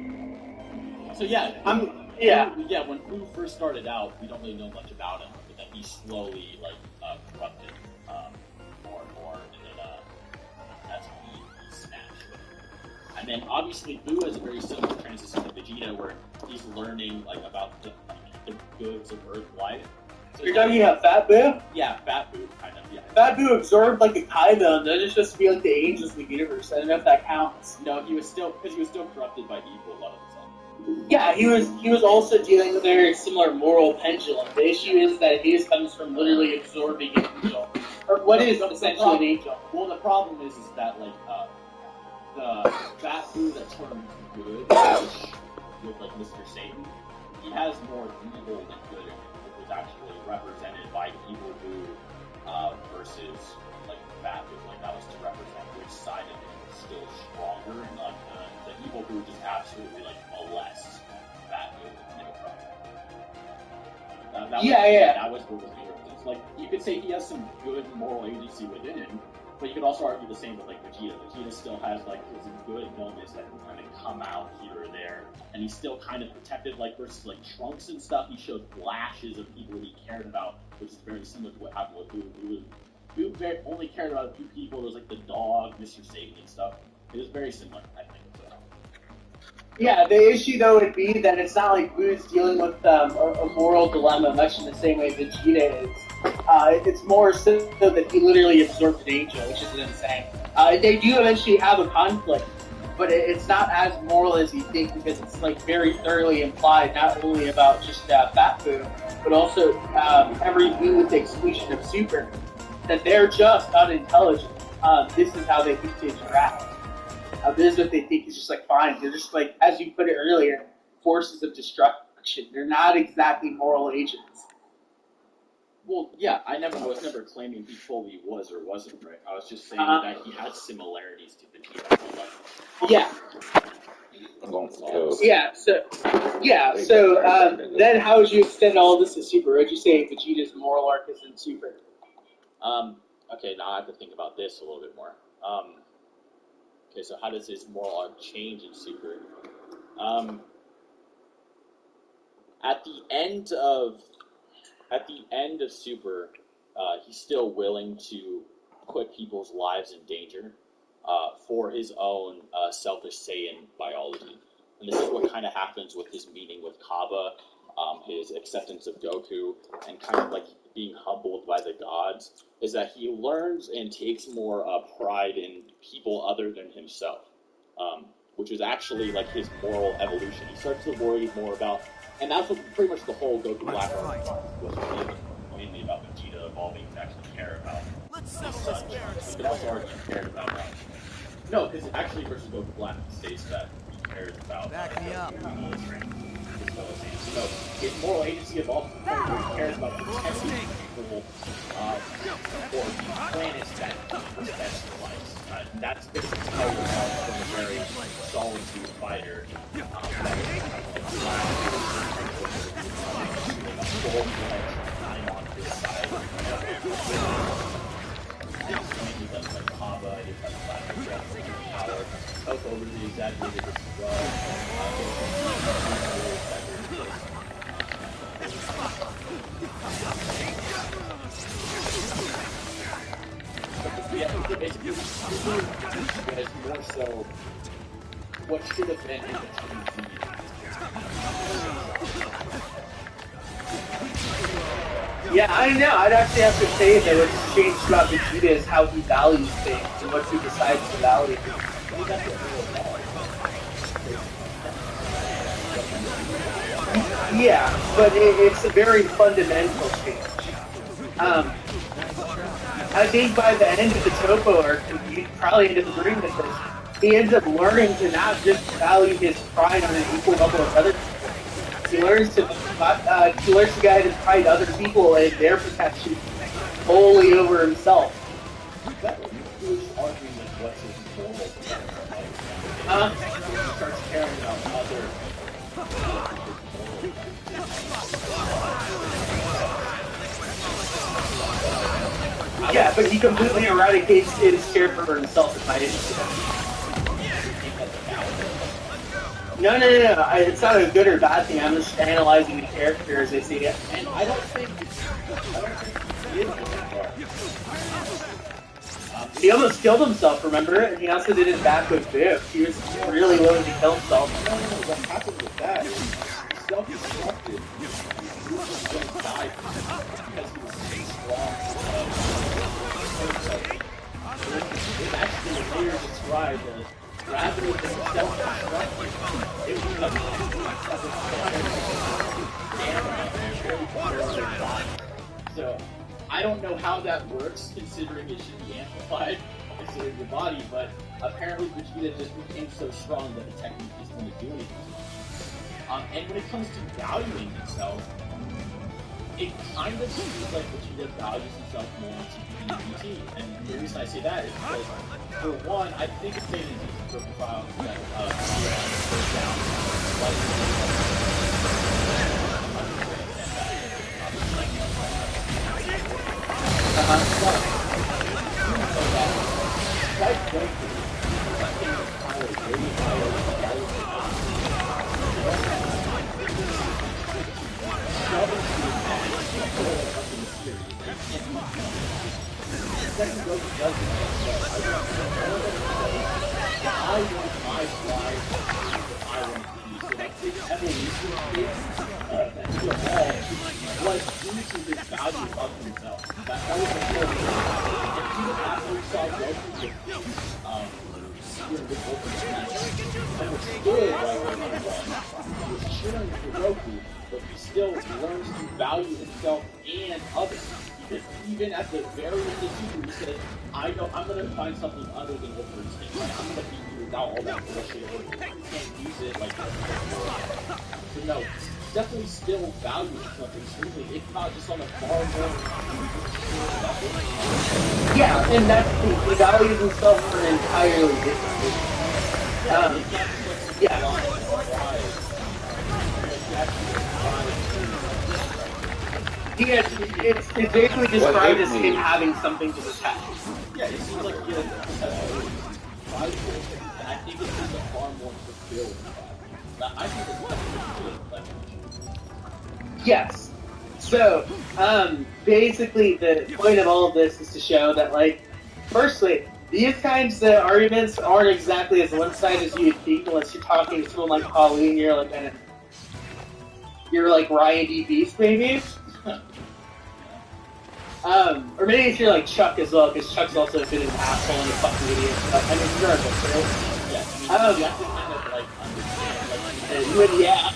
So yeah, when Boo first started out, we don't really know much about him, but then he slowly like corrupted more and more, and then that's when he smashed with him. And then obviously Boo has a very similar transition to Vegeta, where he's learning like about the goods of Earth life. So You're talking about Fat Boo? Yeah, Fat Boo, kind of, yeah. Fat Boo absorbed like a Kaiba, and they're just supposed to be like the angels of the universe. I don't know if that counts. No, he was still corrupted by evil a lot of the time. Yeah, he was also dealing with a very similar moral pendulum. The issue is that his comes from literally absorbing an angel. Or what is essentially an angel. Well, the problem is that, like, the Fat Boo that turned good with, like, Mr. Satan, he has more evil than good in him. It was actually represented by Evil Boo versus, like, Fat Boo. Like, that was to represent which side of him was still stronger, and, like, the Evil Boo just absolutely, like, molests Fat Boo with no problem. That was what was the difference. Like, you could say he has some good moral agency within him, but you could also argue the same with, like, Vegeta. Vegeta still has, like, his good moments that can kind of come out here or there, and he's still kind of protected, like, versus, like, Trunks and stuff. He showed flashes of people he cared about, which is very similar to what happened with Boo. Boo only cared about a few people. It was, like, the dog, Mr. Satan and stuff. It was very similar, I think. So. Yeah, the issue though would be that it's not like Boo's dealing with a moral dilemma much in the same way Vegeta is. It's more so that he literally absorbed an angel, which is insane. They do eventually have a conflict, but it's not as moral as you think because it's like very thoroughly implied, not only about just Fat Boo, but also every Boo with the exclusion of Super, that they're just unintelligent. This is how they think to interact. This is what they think is just like fine. They're just like, as you put it earlier, forces of destruction. They're not exactly moral agents. Well, yeah, I was never claiming he fully was or wasn't, right? I was just saying that he had similarities to Vegeta. Yeah. I'm going for kills. So then how would you extend all this to Super? Would you say Vegeta's moral arc is in Super? Okay, now I have to think about this a little bit more. Okay, so how does his moral arc change in Super? At the end of Super, he's still willing to put people's lives in danger for his own selfish Saiyan biology. And this is what kind of happens with his meeting with Kaba, his acceptance of Goku, and kind of like being humbled by the gods, is that he learns and takes more pride in people other than himself, which is actually like his moral evolution. He starts to worry more about, and that's what pretty much the whole Goku Black arc was mainly about Vegeta evolving to actually care about his son. He could also argue he cared about no, because actually versus Goku Black states that he cares about his fellow Saiyans. So his moral agency evolves to the point where he cares about protecting the level, or the planets that he specializes. That's basically how you tell from a very solid suit fighter. That is a full-fledged time on this side. And he does like Kaba, he does like power. Over the exaggerated as well. Yeah, basically, is more so what should have been in between Yeah, I don't know. I'd actually have to say that what's changed about Vegeta is how he values things and what he decides to value. Yeah, but it's a very fundamental change. I think by the end of the Topo arc, you probably end up agreeing with this. He ends up learning to not just value his pride on an equal level with other people. He learns to go ahead and pride other people and their protection wholly over himself. He was arguing with what's his moral Huh? He starts caring about other. Yeah, but he completely eradicates his care for himself in my No. It's not a good or bad thing. I'm just analyzing the character as I see it. And I don't think he is He almost killed himself, remember? And he also did it back with Biff. He was really willing to kill himself. No, what happened with that is self-destructed. He was going to die because he was strong. It's actually later described as rather than self-destructive, it was So I don't know how that works, considering it should be amplified, considering your body, but apparently Vegeta just became so strong that the technique is going to do anything. And when it comes to valuing himself, it kind of seems like Vegeta values himself more on TPD and the reason I say that is because, for one, I think it's made an easy profile that Vegeta goes down quite frankly, I want my life if I want to be. So that big evolution that he evolved was due to his value of himself. That was the whole thing. And even after we saw Goku doing this open match, understood right where he was. He was cheering for Goku, but he still learns to value himself and others. Because even at the very end of the Super, he said, I'm going to find something other than what we're saying. I'm going to be you without all that bullshit. You can't use it like that. So no, definitely still values something extremely, if not just on a far more level. Yeah, and that's he values himself for an entirely different reason. It's basically described as him having something to protect. Yeah, it seems like he has prideful, and I think it's just a far more fulfilled pride. I think it's definitely good. Yes. So, basically the point of all of this is to show that, like, firstly, these kinds of arguments aren't exactly as one-sided as you'd think unless you're talking to someone like Pauline, you're like Ryan D. Beast, maybe? Or maybe if you're like Chuck as well, because Chuck's also been an asshole and a fucking idiot. I mean, you're a book, right? Yeah, you have to kind of like understand, yeah.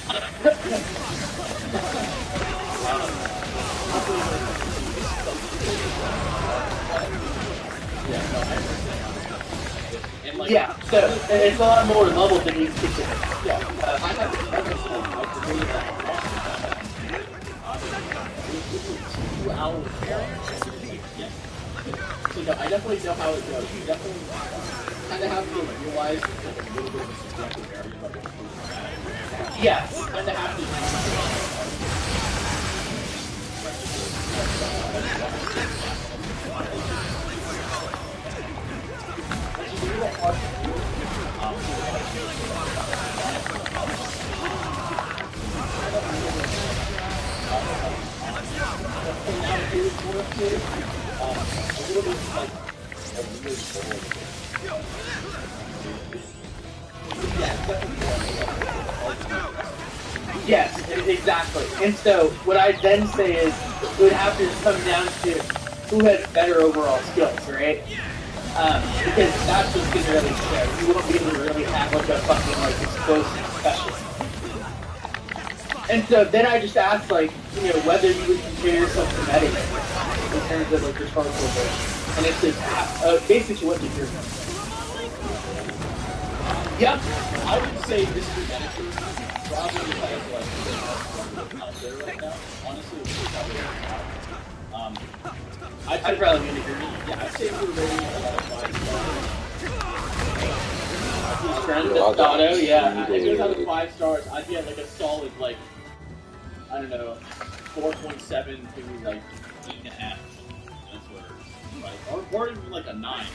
Yeah, so it's a lot more level than you think it is. Yeah, I have to how it works. Yeah. So no, I definitely know how it goes. You definitely kind of have to realize it's like a little bit of a subjective area about what's good and bad. Yes. You kind of have to. Which is a little hard to do. Yes, exactly. And so what I then say is it would have to come down to who has better overall skills, right? Because that's what's going to really show. You won't be able to really have like a fucking like explosive specialist. And so then I just asked like, you know, whether you would compare yourself to medic in terms of like your total ability. And it's just basically what you hear. Yep. I would say Mr. Medicare probably has like out there right now. Honestly, it's probably out. I'd probably be in agreement. Yeah, I'd say we're rating about 5 stars. Friend Auto, yeah. If it was out of 5 stars, I'd be at like a solid like I don't know, 4.7 to like 8.5. That's what, right? Or even like a 9.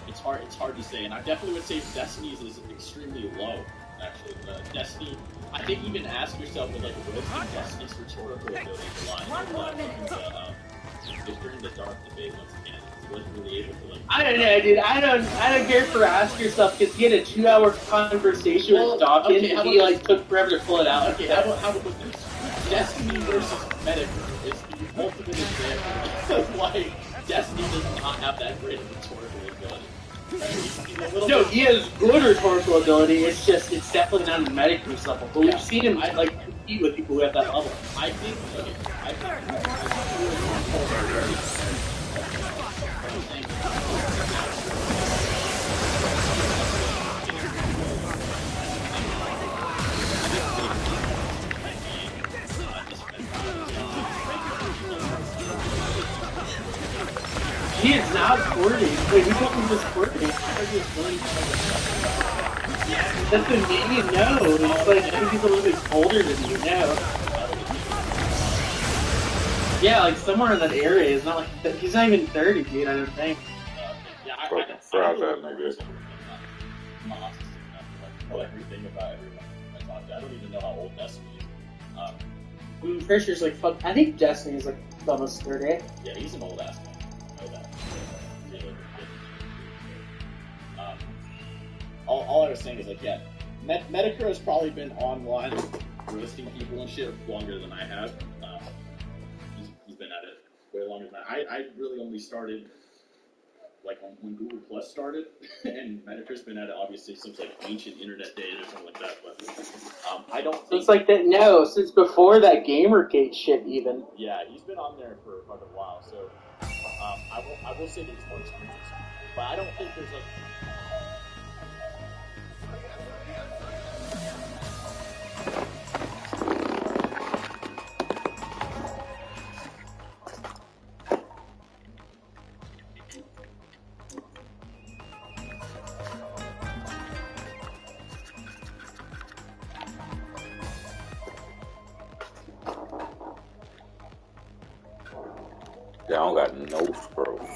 It's hard to say, and I definitely would say Destiny's is extremely low. Actually, Destiny. I think even ask yourself with like roasting Destiny's rhetorical ability a lot. Just during the dark debate once again, he wasn't really able to like. I don't know, dude. I don't care for ask yourself because he had a 2-hour conversation with Dawkins and he like took forever to pull it out. Okay, how about this? Destiny versus Medicare is the ultimate example of why Destiny does not have that great of rhetorical ability. No, he has good rhetorical ability. It's just it's definitely not the Medicre's level. But we've seen him like compete with people who have that level. I think. He is not squirting. Wait, who told him he was squirting? That's the median no. It's like, I think he's a little bit older than you know. Yeah, like somewhere in that area. It's not like he's not even 30, dude. I don't think. Yeah, Fucking fry that nigga. Know everything about everyone I talk to. I don't even know how old Destiny is. Fisher's like fuck. I think Destiny's like almost 30. Yeah, he's an old ass man. I know that. All I was saying is like, yeah, Medicare has probably been online roasting people and shit longer than I have. He's been at it way longer than I really only started like when Google Plus started, and Medicare's been at it obviously since like ancient internet days or something like that. But I don't. Since like that, no, since before that Gamergate shit even. Yeah, he's been on there for quite a while. So I will say that he's more experienced, but I don't think there's like. Yeah, I don't got no scrolls.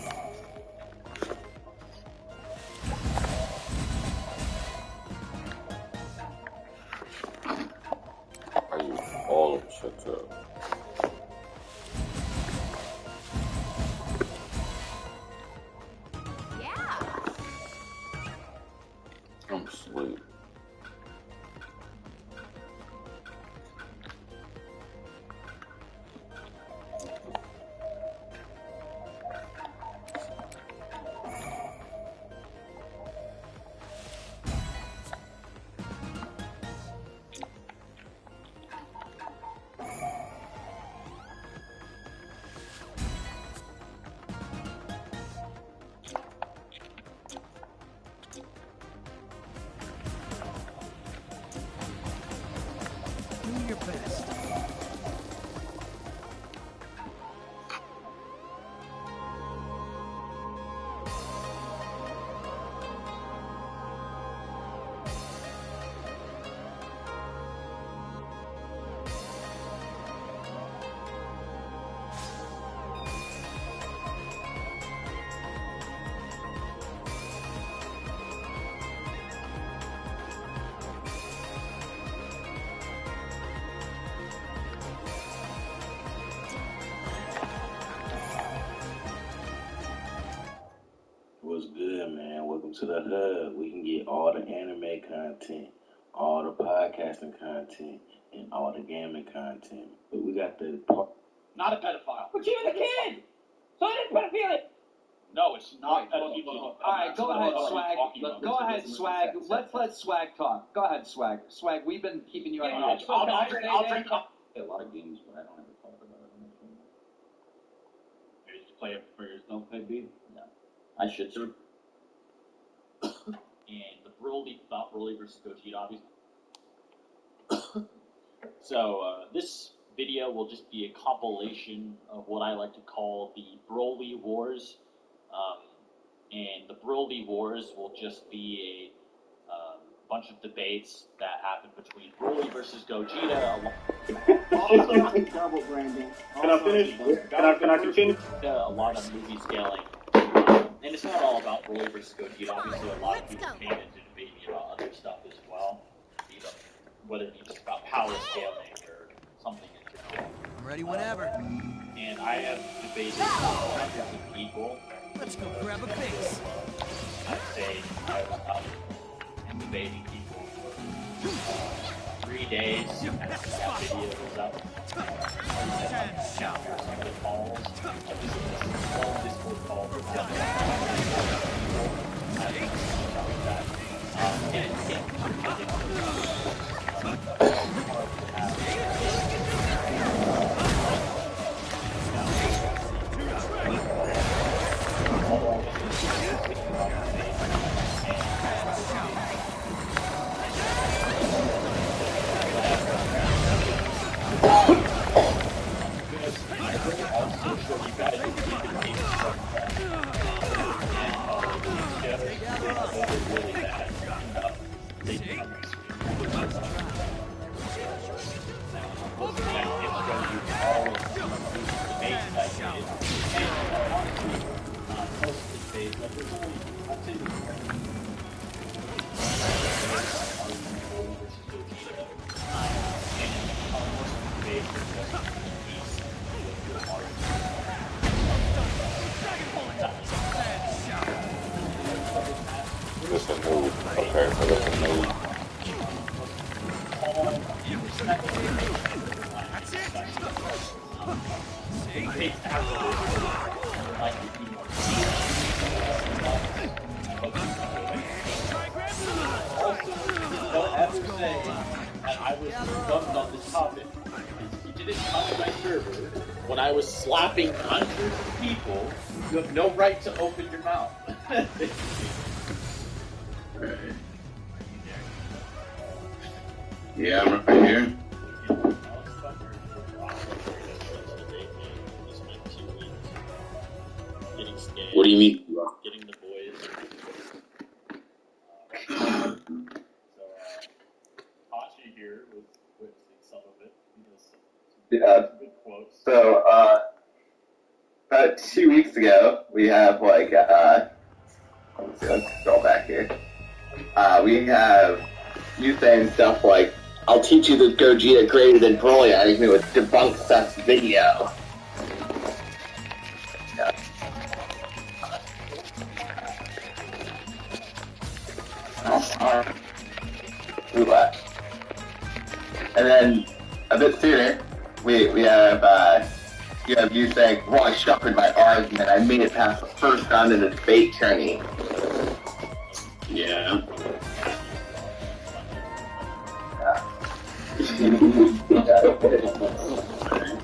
I use all of them shit up. Yeah. I'm asleep. to the hub, we can get all the anime content, all the podcasting content, and all the gaming content. But we got the Not a pedophile. We're keeping the kid! So I didn't pedophilia! No, it's not. All right, go ahead, Swag. Go ahead, Swag. Let Swag talk. Go ahead, Swag. Swag, we've been keeping you on. I'll drink coffee. A lot of games, but I don't ever talk about it. You just play it for yourself, maybe. No, I should. Sir. And the Broly, not Broly versus Gogeta, obviously. So, this video will just be a compilation of what I like to call the Broly Wars. And the Broly Wars will just be a bunch of debates that happen between Broly versus Gogeta. Double branding. Can I finish? Can I continue? A lot of movie scaling. And it's not all about Broly versus Gogeta. Obviously, a lot of people came into debating about other stuff as well. Whether it be just about power scaling or something in general. I'm ready whenever. And I have debated hundreds of people. Let's go grab a base. I'd say I was up and debating people for 3 days after that video was up. Some of the calls, all Discord calls about Listen, move. Okay, so listen, move. Don't ever say that I was dumbed on this topic. You didn't come to my server when I was slapping hundreds of people. You have no right to open your mouth. Yeah, I'm right here. What do you mean? Getting the boys. Hachi here was witnessing some of it. He has some good quotes. So, about 2 weeks ago, we have let's scroll back here. We have you saying stuff like, I'll teach you that Gogeta greater than Broly. I think it was debunk Seth's video. Yeah. And then a bit sooner, we have you saying, well, I shuffled my argument. I made it past the first round in the debate tourney. Yeah.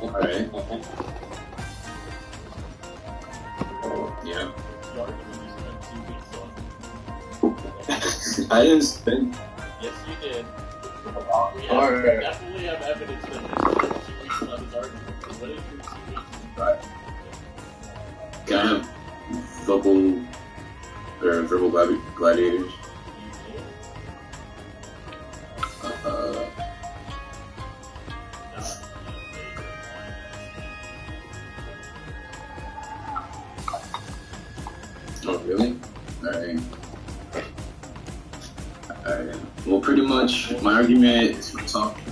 Alright. Yeah. I didn't spend. Yes, you did. We definitely have evidence that this is 2 weeks on his argument. What is your 2 weeks? Right. Can I have verbal gladiators? Oh, really? Alright. Alright. Well, pretty much, my argument is for talking.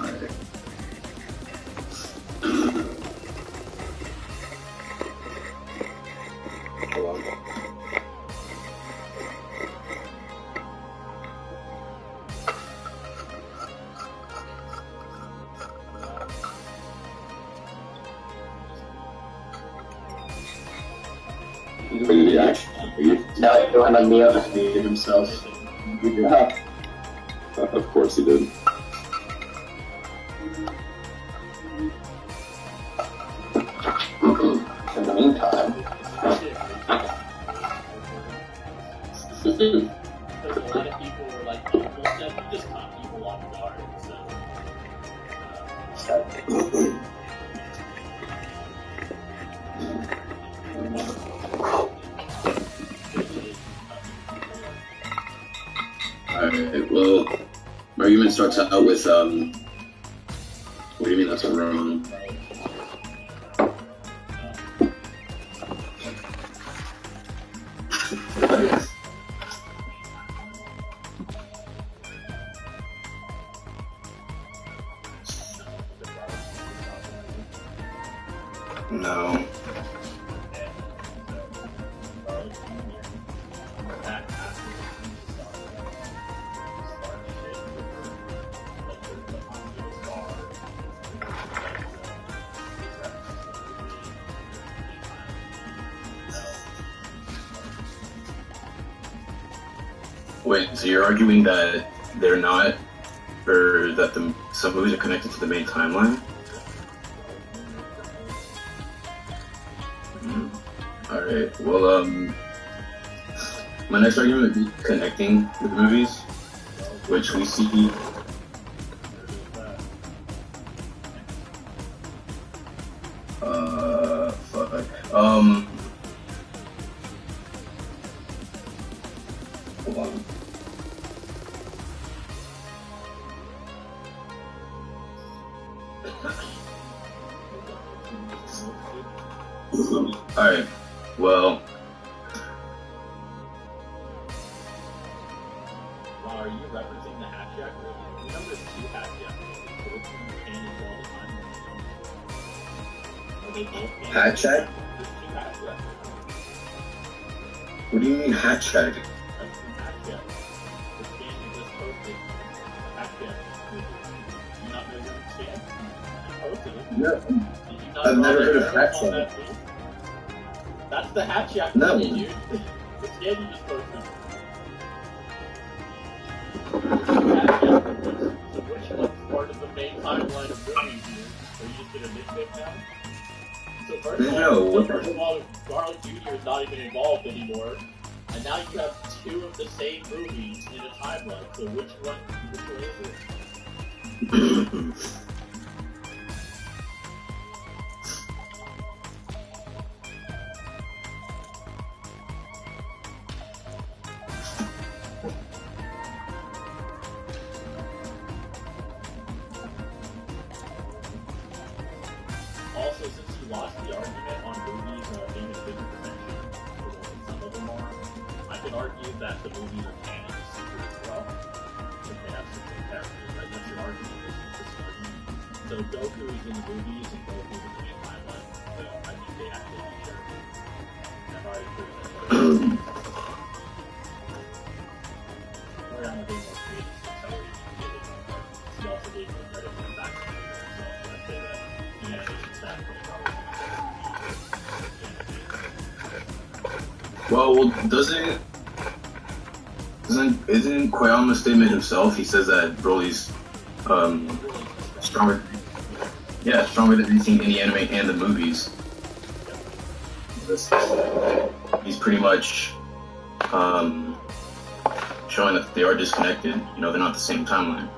Alright. Hold No, it went on me up. He himself. Of course he did. In the meantime, Because a lot of people were like, oh, well, Seth, you just caught people off guard. Alright, well, my argument starts out with, what do you mean that's wrong? No. Wait, so you're arguing that they're not, or that some movies are connected to the main timeline? Alright, well, my next argument would be connecting with movies, which we see. Fuck. Hold on. Alright, well. Are you referencing the Hat Shack movie? You know there's 2 Hat Shack movies, so which one you can all the time? Are they both canon? Hat Shack? There's 2 Hat Shack movies. What do you mean Hat Shack? That's the Hat Shack. The scan you just posted, Hat Shack movie. Do you not know your scan? You posted it. No. Did you not I've draw never the heard of arrow Hat on Shack. that movie? That's the Hat Shack No. movie, dude. The scan you just posted. So which one's part of the main timeline of movies here? Are you just gonna nitpick now? So first of all, Garlic Jr. is not even involved anymore, and now you have 2 of the same movies in a timeline. So which one is it? Also, since you lost the argument on movies being a bigger dimension, or what some of them are, I could argue that the movies are canon to Secret as well, if they have similar characters, right? That's your argument, this argument. So Goku is in the movies, and Goku is in the main timeline, so I think they actually need each other. I've already proven that. We're on a bit more creative, so we gave it more credit. He also gave more credit for the back to so I say that the animation staff would probably Well, isn't Koyama's statement himself? He says that Broly's stronger. Yeah, stronger than anything in the anime and the movies. He's pretty much showing that they are disconnected. You know, they're not the same timeline.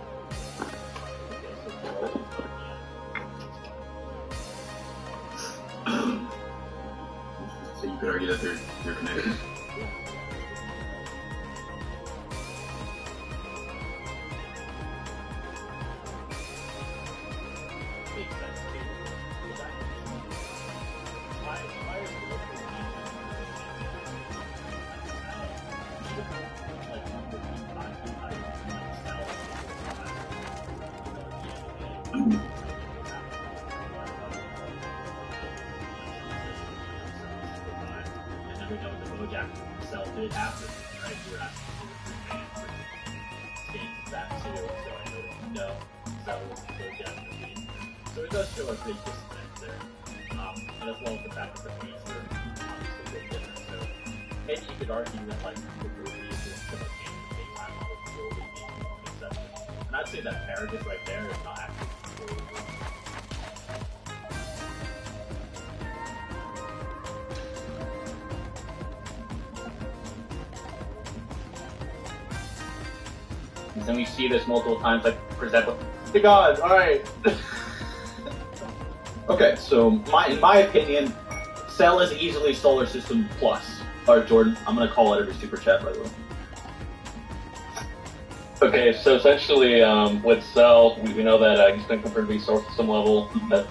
So you could argue that they're connected. Did happen, right? You were asking for fans for games that too, so I know that you know. So definitely. So it does show a big disconnect there. And as well as the fact that the fees are obviously way different. So maybe you could argue that like the movie is just so much game at the same time while it's slowly being an exception. And I'd say that Paragus right there is not actually completely wrong. And then we see this multiple times, like, present with the gods, alright. Okay, so in my opinion, Cell is easily Solar System Plus. Alright, Jordan, I'm gonna call it every super chat, by the way. Okay, so essentially, with Cell, we know that he's been confirmed to be Solar System level. That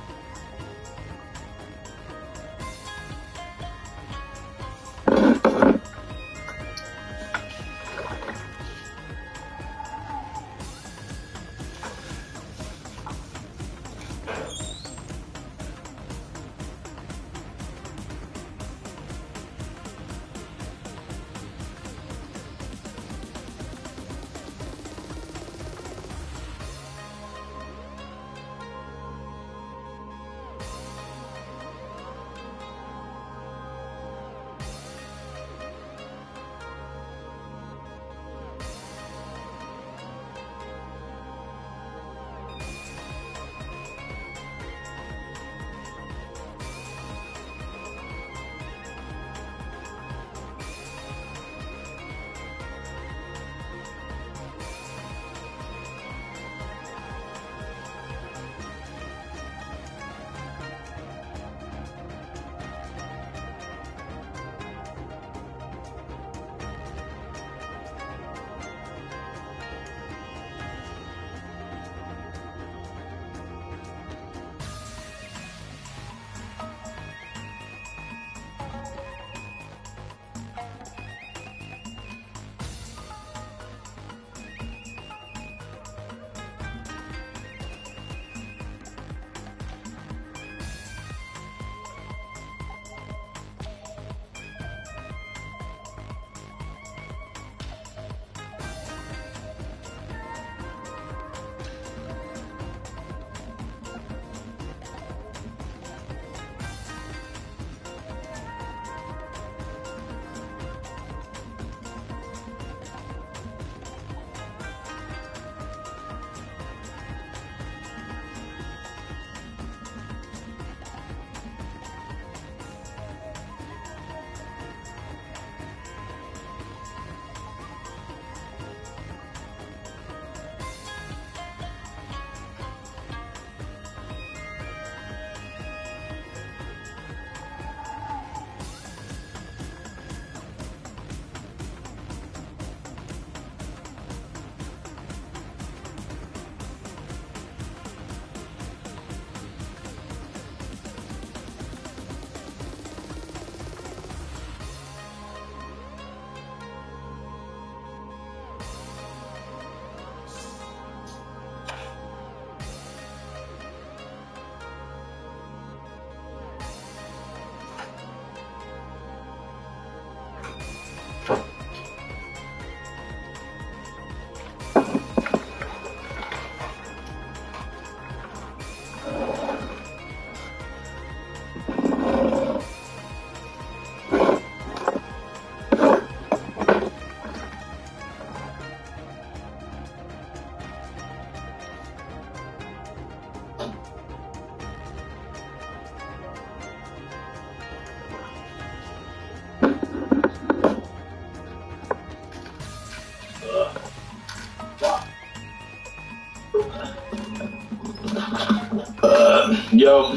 Yo.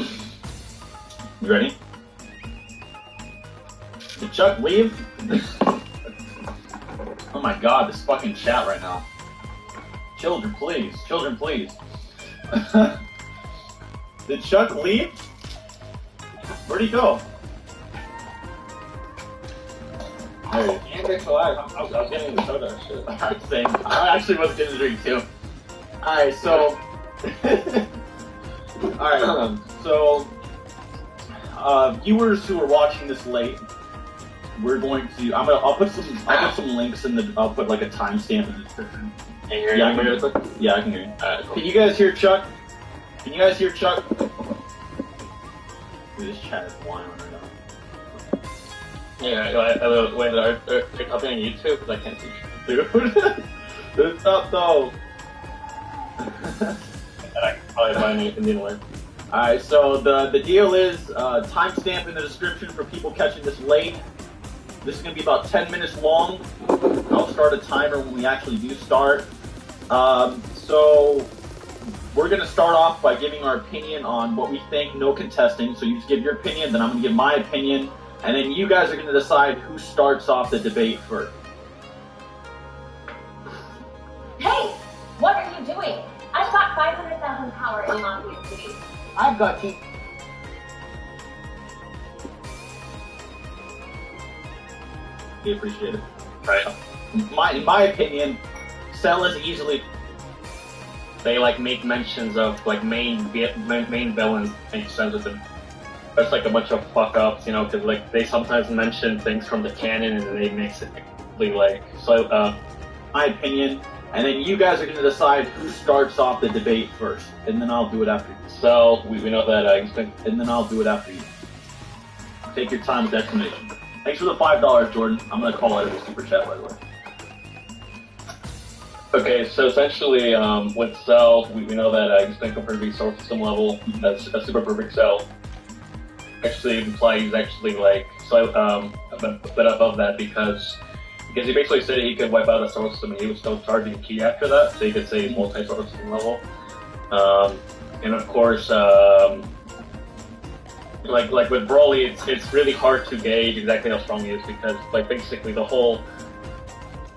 You ready? Did Chuck leave? Oh my god, this fucking chat right now. Children, please. Children, please. Did Chuck leave? Where'd he go? Hey, Andrew, I was getting the soda. Shit. Same. I actually was getting a drink too. Alright, so... Alright, so... viewers who are watching this late, we're going to... I'll put some links in the... I'll put like a timestamp in the description. Can you hear me? Yeah, I can hear you. Alright, cool. Can you guys hear Chuck? Can you guys hear Chuck? Dude, this chat is blind right now. Yeah, wait, are they copying on YouTube? Because I can't see shit. Dude. It's up though. I can probably find it anyway. Alright, so the deal is timestamp in the description for people catching this late. This is going to be about 10 minutes long. I'll start a timer when we actually do start. So we're going to start off by giving our opinion on what we think, no contesting. So you just give your opinion, then I'm going to give my opinion, and then you guys are going to decide who starts off the debate first. Hey! What are you doing? I've got 500,000 power in Monkey City. I've got T. We appreciate it. Right. In my opinion, Cell is easily. They like make mentions of like main villains. Makes sense with them. That's like a bunch of fuck ups, you know, because like they sometimes mention things from the canon and then they mix it like so. My opinion, and then you guys are going to decide who starts off the debate first, and then I'll do it after you. So we know that and then I'll do it after you. Take your time with the explanation. Thanks for the $5, Jordan. I'm going to call it a super chat, by the way. Okay, so essentially, with Cell, we know that he's been compared to be solar system level. That's a super perfect Cell. Actually, implies he's actually like a bit above that because he basically said he could wipe out the solar system and he was still charging Ki after that, so you could say he's multi-solar system level. And of course, like with Broly, it's really hard to gauge exactly how strong he is because like basically the whole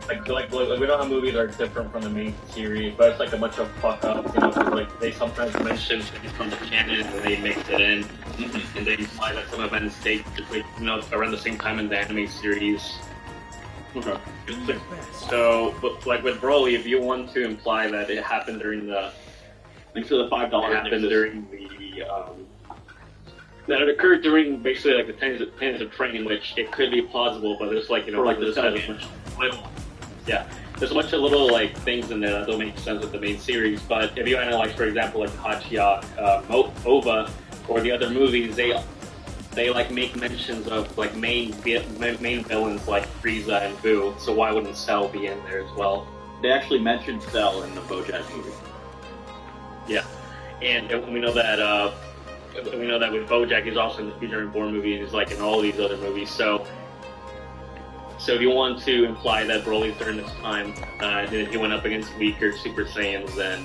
like we know how movies are different from the main series, but it's like a bunch of fuck ups, you know, like they sometimes mention things from the canon and they mix it in, and they imply that some events take around the same time in the anime series. Okay. So, but like with Broly, if you want to imply that it happened during the thanks for the $5 happened during the that it occurred during basically like the tens of training, which it could be plausible, but there's like like this has a bunch of little, there's a bunch of little like things in there that don't make sense with the main series. But if you analyze, for example, like Hachiya, Ova, or the other movies, they like make mentions of like main villains like Frieza and Boo. So why wouldn't Cell be in there as well? They actually mentioned Cell in the BoJack movie. Yeah, and we know that. We know that with BoJack, he's also in the Future Reborn movie, and he's like in all these other movies. So if you want to imply that Broly during this time, he went up against weaker Super Saiyans, then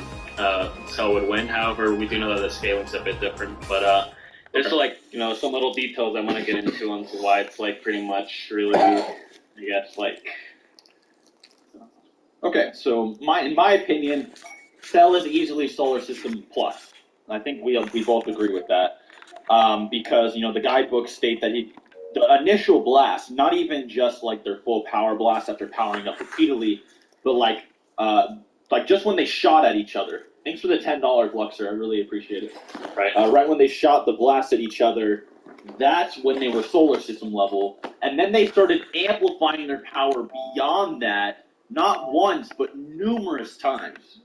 Cell would win. However, we do know that the scaling's a bit different. But there's like some little details I'm gonna get into onto why it's like pretty much really, I guess like. Okay, so in my opinion, Cell is easily Solar System Plus. I think we both agree with that, because the guidebooks state that the initial blast, not even just like their full power blast after powering up repeatedly, but like just when they shot at each other. Thanks for the $10, Luxor. I really appreciate it. Right. Right when they shot the blast at each other, that's when they were Solar System level, and then they started amplifying their power beyond that, not once but numerous times.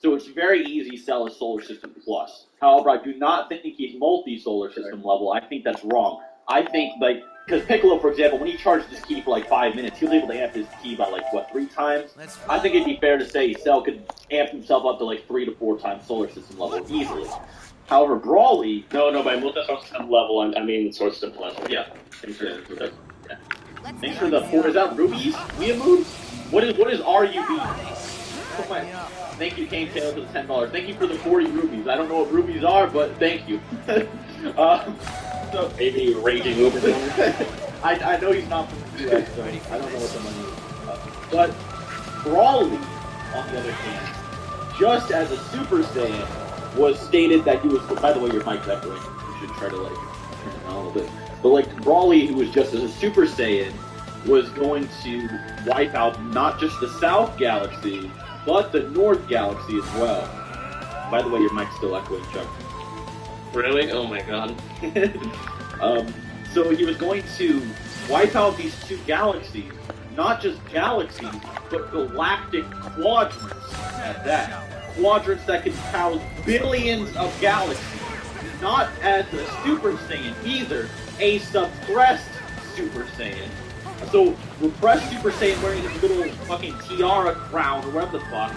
So it's very easy to sell a Solar System Plus. However, I do not think he's multi-Solar System level. I think that's wrong. I think, because Piccolo, for example, when he charged his Ki for like 5 minutes, he was able to amp his Ki by 3 times? I think it'd be fair to say Cell could amp himself up to 3 to 4 times Solar System level easily. However, Broly... No, by multi-Solar System level, I mean Solar System Plus. Yeah. Thanks for the 4. Is that rubies? Weeaboos? What is RUB? Thank you, Kane Taylor, for the $10. Thank you for the 40 rubies. I don't know what rubies are, but thank you. So maybe Raging Uber. I know he's not from the US, so I don't know what the money is. But Broly, on the other hand, just as a Super Saiyan, was stated that he was. By the way, your mic's echoing. You should try to turn it down a little bit. But Broly, who was just as a Super Saiyan, was going to wipe out not just the South Galaxy, but the North Galaxy as well. By the way, your mic's still echoing, Chuck. Really? Oh my god. So he was going to wipe out these 2 galaxies, not just galaxies, but galactic quadrants at that. Quadrants that can house billions of galaxies. Not as a Super Saiyan either, a suppressed Super Saiyan. So repressed Super Saiyan wearing his little fucking tiara crown or whatever the fuck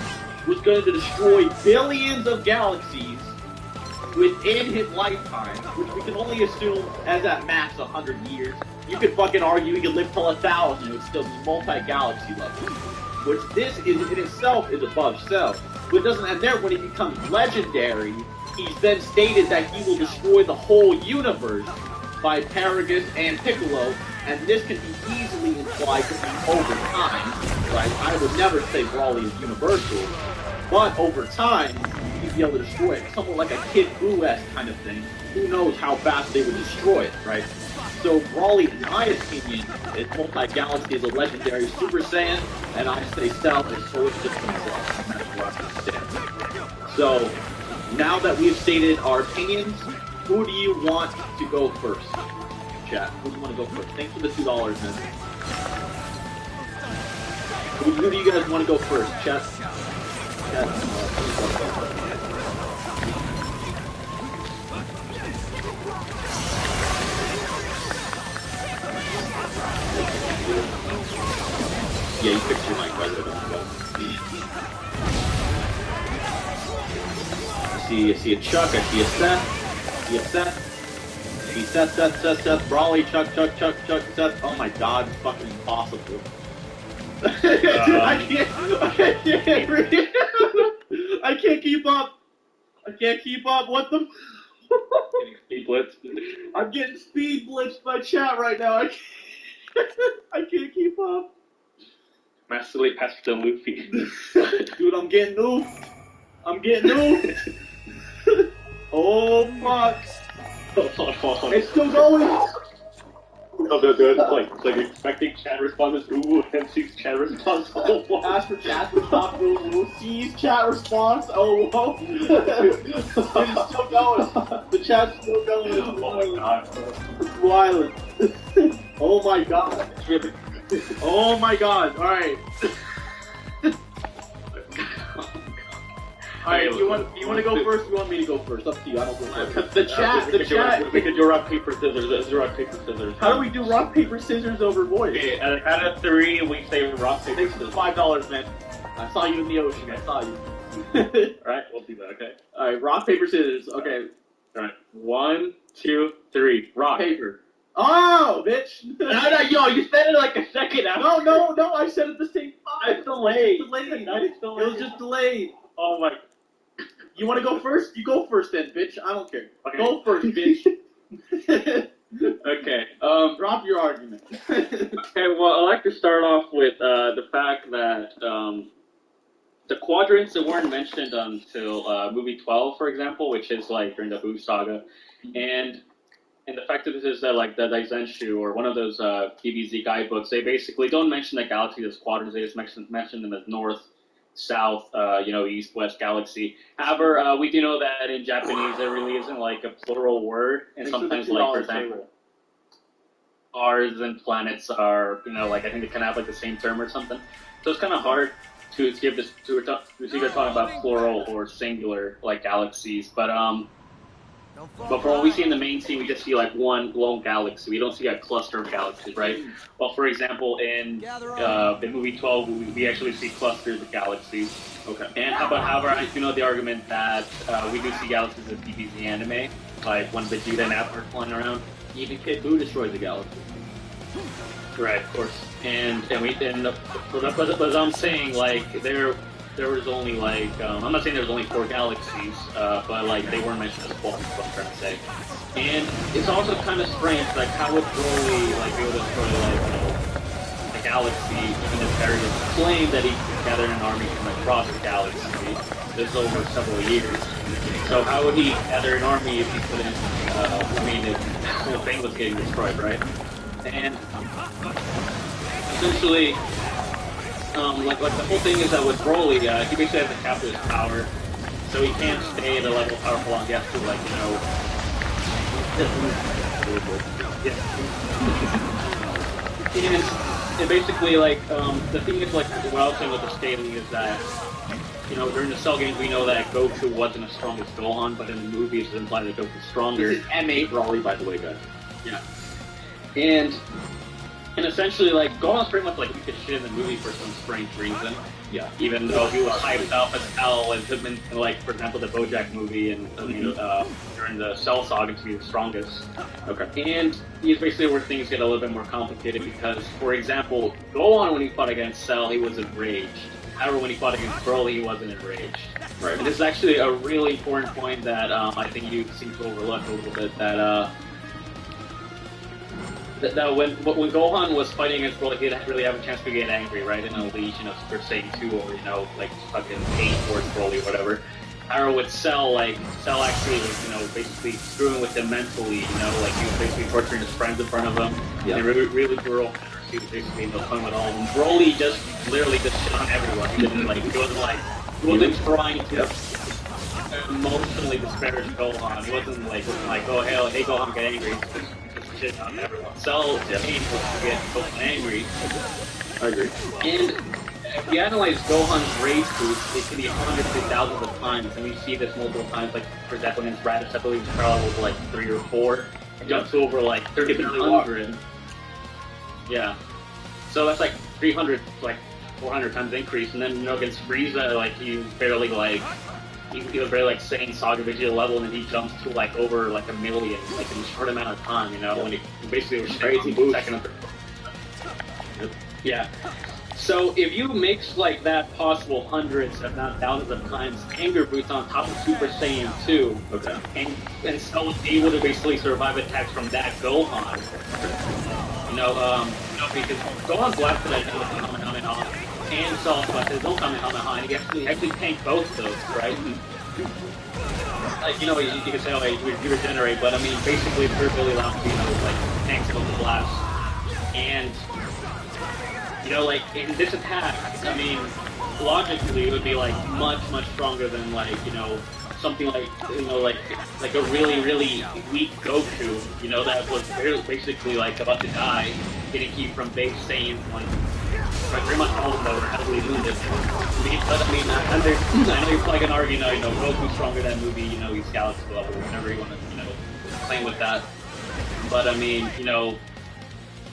was going to destroy billions of galaxies within his lifetime, which we can only assume as at max 100 years. You could fucking argue he could live till 1,000, it would still be multi-galaxy level. Which this is in itself is above self. But it doesn't end there. When he becomes legendary, he's then stated that he will destroy the whole universe by Paragus and Piccolo, and this can be easily implied to be over time, right? I would never say Broly is universal, but over time, he'd be able to destroy it. Somewhat like a Kid Buu-esque kind of thing. Who knows how fast they would destroy it, right? So Broly, in my opinion, is multi-galaxy as a legendary Super Saiyan, and I say Cell is so it's just himself. And that's where I stand. So, now that we've stated our opinions, who do you want to go first? Chat, who do you want to go first? Thanks for the $2, man. Who do you guys want to go first? Chat. Yeah, you fixed your mic right there. I see a Chuck, I see a Seth, I see Seth, Brawly, Chuck, Seth. Oh my god, it's fucking impossible. I can't keep up. What the? Speed blitz. I'm getting speed blitzed by chat right now. I can't keep up. Massively past the Luffy. Dude, I'm getting oofed. Oh fuck. It's still going. Oh, good. Like expecting chat responses. Ooh, MC's chat response. Oh, ask for chat response. Ooh, C's chat response. Oh, whoa. It's still going. The chat's still going. It's wild. Oh my god. Oh my god. Alright. Alright, you want to go first or you want me to go first? Up to you, I don't go first. The chat. We could do rock, paper, scissors. Let's do rock, paper, scissors. How do we do rock, paper, scissors over voice? Okay, out of 3, we say rock, paper, scissors. $5, man. I saw you in the ocean, I saw you. Alright, we'll do that, okay? Alright, rock, paper, scissors, okay. Alright, 1, 2, 3, rock. Paper. Oh, bitch! No, yo, you said it like a second after. No, I said it at the same time. It's delayed. It was just delayed. Oh my. You want to go first? You go first then, bitch. I don't care. Okay. Go first, bitch. Okay. Drop your argument. Okay, well, I like to start off with the fact that the quadrants that weren't mentioned until movie 12, for example, which is like during the Buu saga, and the fact that this is like the Daizenshu or one of those DBZ guidebooks, they basically don't mention the galaxies as quadrants. They just mention them as north, south, east, west galaxy. However, we do know that in Japanese there really isn't like a plural word, and sometimes like for example, stars and planets are like I think they kind of have like the same term or something. So it's kind of hard to give this to either talking about plural or singular like galaxies, but for what we see in the main scene, we just see like one lone galaxy. We don't see a cluster of galaxies, right? Well, for example, in movie 12, we actually see clusters of galaxies. Okay. And however, I do know the argument that we do see galaxies in DBZ anime, like when Vegeta and Apple are flying around. Even Kid Buu destroys a galaxy. Right, of course. And as I'm saying, like there was only like, I'm not saying there was only 4 galaxies, but like they weren't mentioned as quadrants, what I'm trying to say. And it's also kind of strange, like how would Broly like be able to destroy like a galaxy, even if Paragus claimed that he gathered an army from across the galaxy. This is over several years. So how would he gather an army if he couldn't? If the whole thing was getting destroyed, right? And essentially. Like the whole thing is that with Broly, he basically has to cap his power, so he can't stay at a level powerful long. He has to and basically like the thing is like what I was saying with the scaling is that during the Cell games we know that Goku wasn't as strong as Gohan, but in the movies it implies that Goku's stronger. This is M8 Broly, by the way, guys. Yeah, and And essentially, like, Gohan's pretty much like he could shit in the movie for some strange reason. Yeah. Even though he was hyped up as hell and took in, like, for example, the BoJack movie and during the Cell Saga to be the strongest. Okay. And he's basically where things get a little bit more complicated because, for example, Gohan when he fought against Cell, he was enraged. However, when he fought against Broly, he wasn't enraged. Right. And this is actually a really important point that I think you seem to overlook a little bit. That when Gohan was fighting against Broly, he didn't really have a chance to get angry, right? And unleash, Super Saiyan 2 or like fucking hate towards Broly or whatever. However, with Cell, Cell actually was, basically screwing with him mentally, like he was basically torturing his friends in front of him. Yeah. And really brutal. He was basically no fun at all. And Broly just literally just shit on everyone. He wasn't trying to emotionally disparage Gohan. He wasn't like, oh hey Gohan, get angry. Just shit on everyone. Cell painful to get Gohan angry. I agree. And if you analyze Gohan's rage boost, it can be hundreds and thousands of times, and we see this multiple times. Like for example, in his Raditz, I believe it's probably like 3 or 4. It jumps to over like 3,100. Yeah. So that's like 300, like 400 times increase, and then against Frieza, he was barely Saiyan Saga Vegeta level, and then he jumps to like over like 1 million, like in a short amount of time, when he basically was crazy boost. Yeah. So if you mix like that possible hundreds, if not thousands of times, anger boost on top of Super Saiyan 2, okay, and Cell was able to basically survive attacks from that Gohan. Because Gohan blasted at him with Kamehameha, and Cell blasted his own Kamehameha, and he actually tanked both of those, right? Like, you could say, oh, you regenerate, but I mean, basically, the ability allows you tanks both the blast. And, in this attack, I mean, logically, it would be, much, much stronger than, something like a really, really weak Goku, that was basically, about to die, getting key from base Saiyan, pretty much all of them were heavily wounded. But, I mean, I know you're probably going to argue, Goku's stronger than movie, he's galaxy level, whatever you want to, claim with that. But, I mean,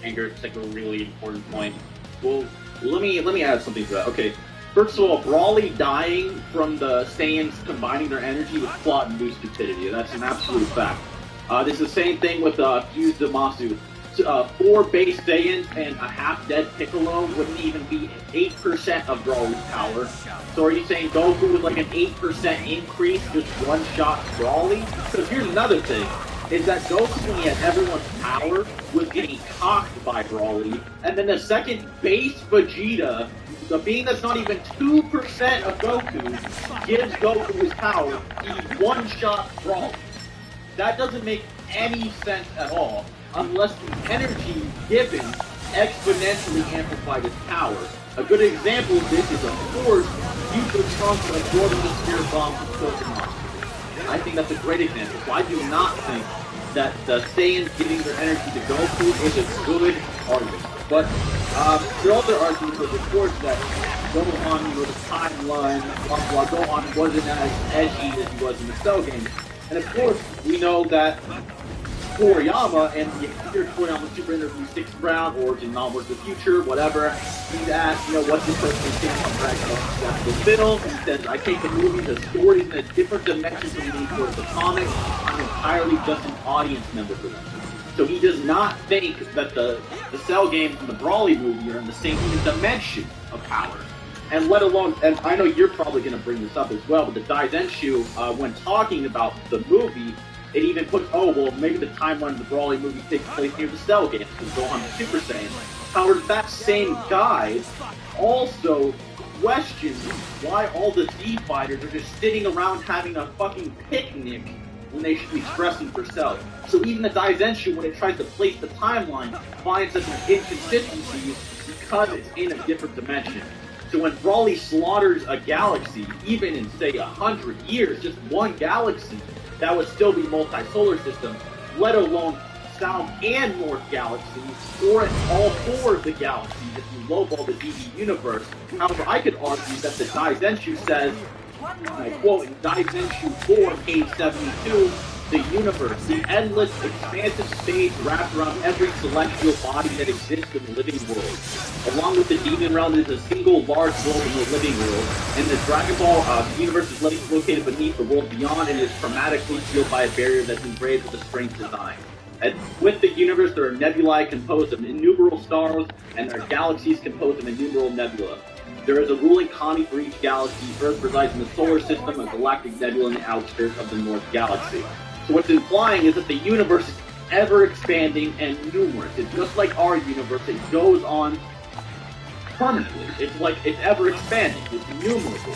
anger is, a really important point. Well, let me add something to that. Okay. First of all, Broly dying from the Saiyans combining their energy with plot and boost stupidity. That's an absolute fact. This is the same thing with Fused Zamasu. 4 base Saiyans and a half-dead Piccolo wouldn't even be 8% of Broly's power. So are you saying Goku with an 8% increase just one-shot Broly? Because here's another thing, is that Goku, when he had everyone's power, was getting cocked by Broly, and then the second base Vegeta, the being that's not even 2% of Goku, gives Goku his power, he one-shot Broly. That doesn't make any sense at all, unless the energy given exponentially amplified his power. A good example of this is, of course, Future Trunks absorbing the Spirit Bomb from Pokemon. I think that's a great example, so I do not think that the Saiyans giving their energy to Goku is a good argument. But there are other arguments with reports that Gohan, the timeline, blah, Gohan wasn't as edgy as he was in the Cell games. And of course, we know that Toriyama and the Toriyama Super Interview 6th round, Origin Onwards the Future, whatever, he's asked, what's your personal opinion on Dragon Ball the film? He says, I take the movie, the stories in a different dimension from me towards the comics. I'm entirely just an audience member for them. So he does not think that the Cell games and the Broly movie are in the same dimension of power. And let alone, and I know you're probably going to bring this up as well, but the Daizenshu, when talking about the movie, it even puts, maybe the timeline of the Broly movie takes place near the Cell games, because Gohan is Super Saiyan. However, that same guy also questions why all the Z fighters are just sitting around having a fucking picnic when they should be stressing for Cell. So even the Daizenshu, when it tries to place the timeline, finds such an inconsistency because it's in a different dimension. So when Broly slaughters a galaxy, even in, say, 100 years, just one galaxy, that would still be multi-solar system, let alone South and North galaxies, or in all 4 of the galaxies if you lowball the DB universe. However, I could argue that the Daizenshu says, and I quote, in Daizenshu 4, page 72, the universe, the endless, expansive space wrapped around every celestial body that exists in the living world. Along with the demon realm is a single large world in the living world, and the Dragon Ball universe is located beneath the world beyond and is chromatically sealed by a barrier that's engraved with a strange design. And with the universe, there are nebulae composed of innumerable stars, and there are galaxies composed of innumerable nebula. There is a ruling kami for each galaxy. Earth resides in the solar system, a galactic nebula in the outskirts of the North Galaxy. So what's implying is that the universe is ever expanding and numerous. It's just like our universe. It goes on permanently. It's like it's ever expanding. It's innumerable.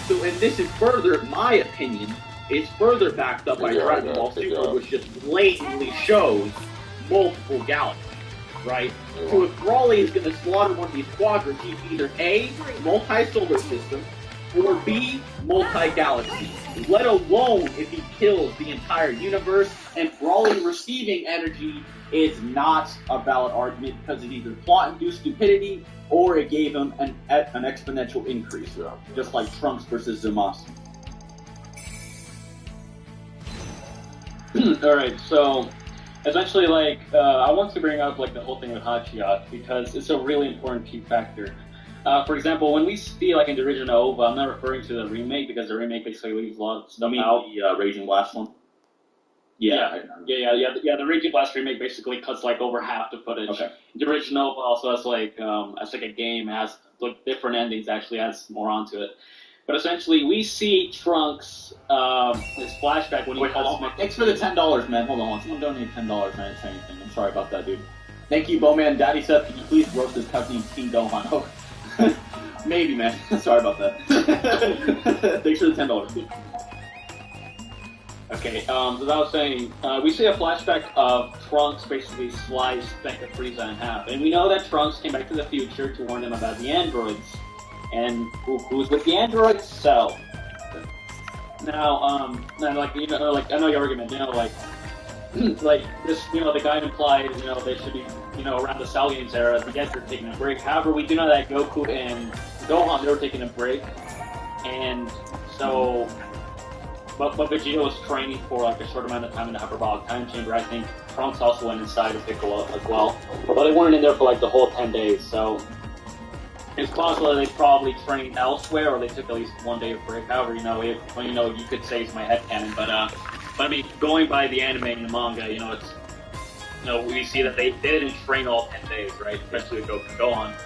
So, and this is further, in my opinion, it's further backed up by Dragon Ball Super, which just blatantly shows multiple galaxies. Right? So if Broly is going to slaughter one of these squadrons, he's either A, multi-solar system, or B, multi-galaxy. Let alone if he kills the entire universe, and Broly receiving energy is not a valid argument because it either plot-induced stupidity or it gave him an exponential increase, just like Trunks versus Zamasu. Alright, so essentially, like, I want to bring up, like, the whole thing with Hachiya, because it's a really important key factor. For example, when we see, like, in the original OVA, I'm not referring to the remake, because the remake basically leaves a lot of stuff out. The Raging Blast one? Yeah, the Raging Blast remake basically cuts, like, over half the footage. Okay. The original OVA also has, like, a game, has, like, different endings, actually adds more onto it. But essentially, we see Trunks, his flashback when he calls Smith. Thanks for the $10, man. Hold on, someone donated $10 and I didn't say anything. I'm sorry about that, dude. Thank you, Bowman. Daddy said, can you please roast his cousin King Gohan? Oh, maybe, man. Sorry about that. Thanks for the $10. Okay, so as I was saying, we see a flashback of Trunks basically sliced Mecha Frieza in half. And we know that Trunks came back to the future to warn them about the androids. And who's with the androids? Cell. Now, like, you know, like, I know your argument, you know, like this, you know, the guy implied, you know, they should be, you know, around the Cell Games era, the guys are taking a break. However, we do know that Goku and Gohan, they were taking a break. And so, but Vegeta was training for, like, a short amount of time in the hyperbolic time chamber. I think Trunks also went inside of Piccolo as well. But they weren't in there for, like, the whole 10 days, so it's possible that they probably trained elsewhere, or they took at least 1 day of break. However, you know, you could say it's my headcanon, but I mean, going by the anime and the manga, you know, it's, you know, we see that they didn't train all 10 days, right? Especially with Goku and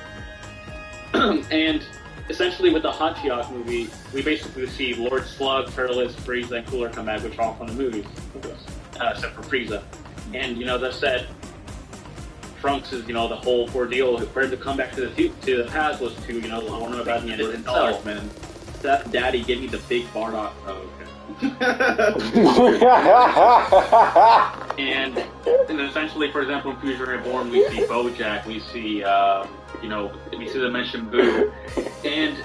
Gohan. And essentially, with the Hachiya movie, we basically see Lord Slug, Turles, Frieza, and Cooler come back, which are all from the movies, except for Frieza. And, you know, that said, Trunks is, you know, the whole ordeal for him to come back to the past was to, you know, warn him about the end of himself. Man. That daddy gave me the big Bardock. Oh, okay. and essentially, for example, in Fusion Reborn, we see Bojack, we see, you know, we see the mentioned Boo. And,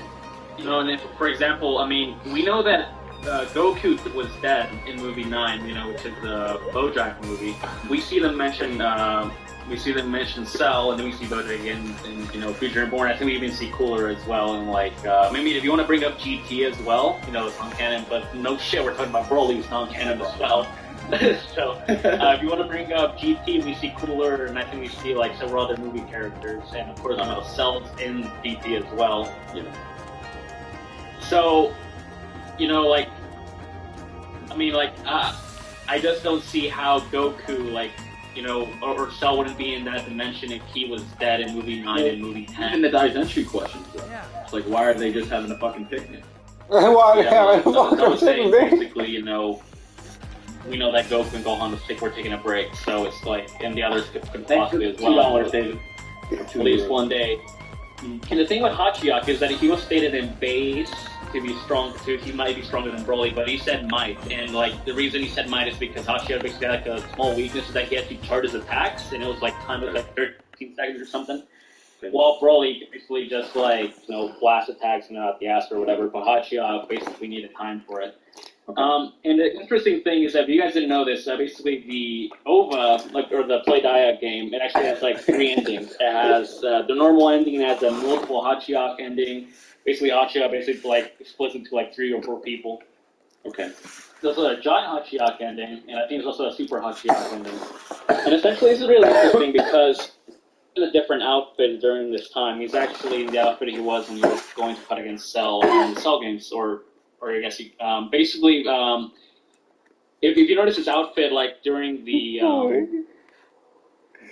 you know, and if, for example, I mean, we know that Goku was dead in movie 9, you know, which is the Bojack movie. We see them mention Cell, and then we see Bojack again in, you know, Future Reborn. I think we even see Cooler as well, and like, maybe if you want to bring up GT as well, you know, it's non-canon, but no shit, we're talking about Broly, it's non-canon as well. So, if you want to bring up GT, we see Cooler, and I think we see, like, several other movie characters, and of course, you know, Cell's in GT as well, you know. So, you know, like, I mean, like, I just don't see how Goku, like, you know, or Cell wouldn't be in that dimension if he was dead in movie 9 and movie 10. Even the Daisentry questions, though. Yeah. It's like, why are they just having a fucking picnic? Why are they having a fucking picnic? Basically, you know, we know that Goku and Gohan were taking a break, so it's like, and the others could possibly as well. $2, David. At least 1 day. And the thing with Hachiya is that he was stated in base to be strong, he might be stronger than Broly, but he said might, and like the reason he said might is because Hachiya basically had like a small weakness is that he actually charged his attacks, and it was like time was like 13 seconds or something. While Broly basically just like, you know, blast attacks, you know, out the ass or whatever, but Hachiya basically needed time for it. Okay. And the interesting thing is that if you guys didn't know this, basically the OVA, like, or the Play Dia game, it actually has like 3 endings. It has the normal ending, it has a multiple Hachiya ending. Basically, Hachiya basically like splits into like 3 or 4 people. Okay. There's also a giant Hachiyak ending, and I think there's also a super Hachiyak ending. And essentially, this is really interesting because in a different outfit during this time. He's actually in the outfit he was when he was going to fight against Cell in the Cell games, or I guess he basically. If you notice his outfit, like during the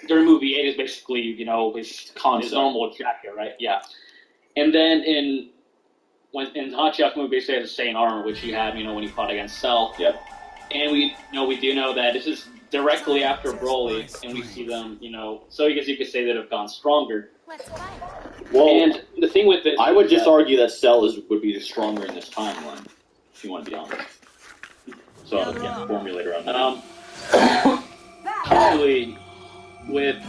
during movie 8, is basically his normal jacket, right? Yeah. And then in Hachiyak movie, basically has the same armor which he had, when he fought against Cell. Yeah. And we do know that this is directly after Broly, and we see them, so I guess you could say that have gone stronger. Well, and the thing with this, I would just argue that Cell would be stronger in this timeline, if you want to be honest. So again, formulator on that. Actually, with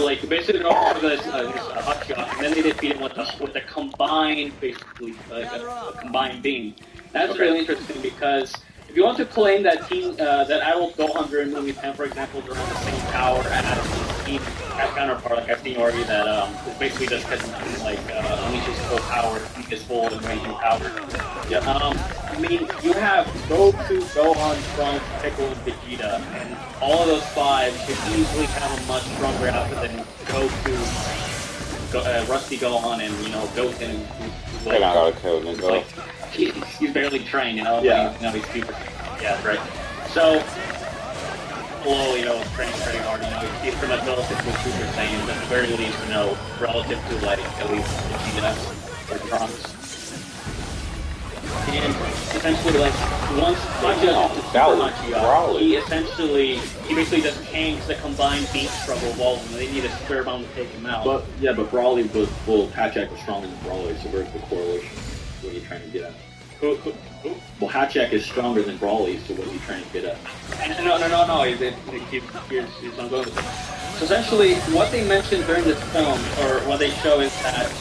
like basically they're all this hot shot, and then they defeat him with a combined, basically a combined beam. That's really interesting because if you want to claim that that adult Gohan during movie 10, for example, they're on the same power as his team counterpart, like I've seen already, that is basically just because unleashes his full power, his full amazing power. Yep. I mean, you have Goku, Gohan, Trunks, Piccolo, and Vegeta, and all of those 5 should easily have a much stronger outfit than Goku, Rusty Gohan, and Goten. They're not gonna kill him, like, he's barely trained, Yeah. He's super. Yeah, right. So, Piccolo, training pretty hard. He's pretty much relative to Super Saiyan, at the very least, relative to at least Vegeta or Trunks. And essentially, once he basically just hangs the combined beam struggle wall, and they need a Spirit Bomb to take him out. But Broly Hatchak was stronger than Broly, so where's the correlation? What are you trying to get at? Who? Well, Hatchak is stronger than Broly, so what are you trying to get at? No. Here's what I'm going with it. So essentially, what they mentioned during this film, or what they show, is that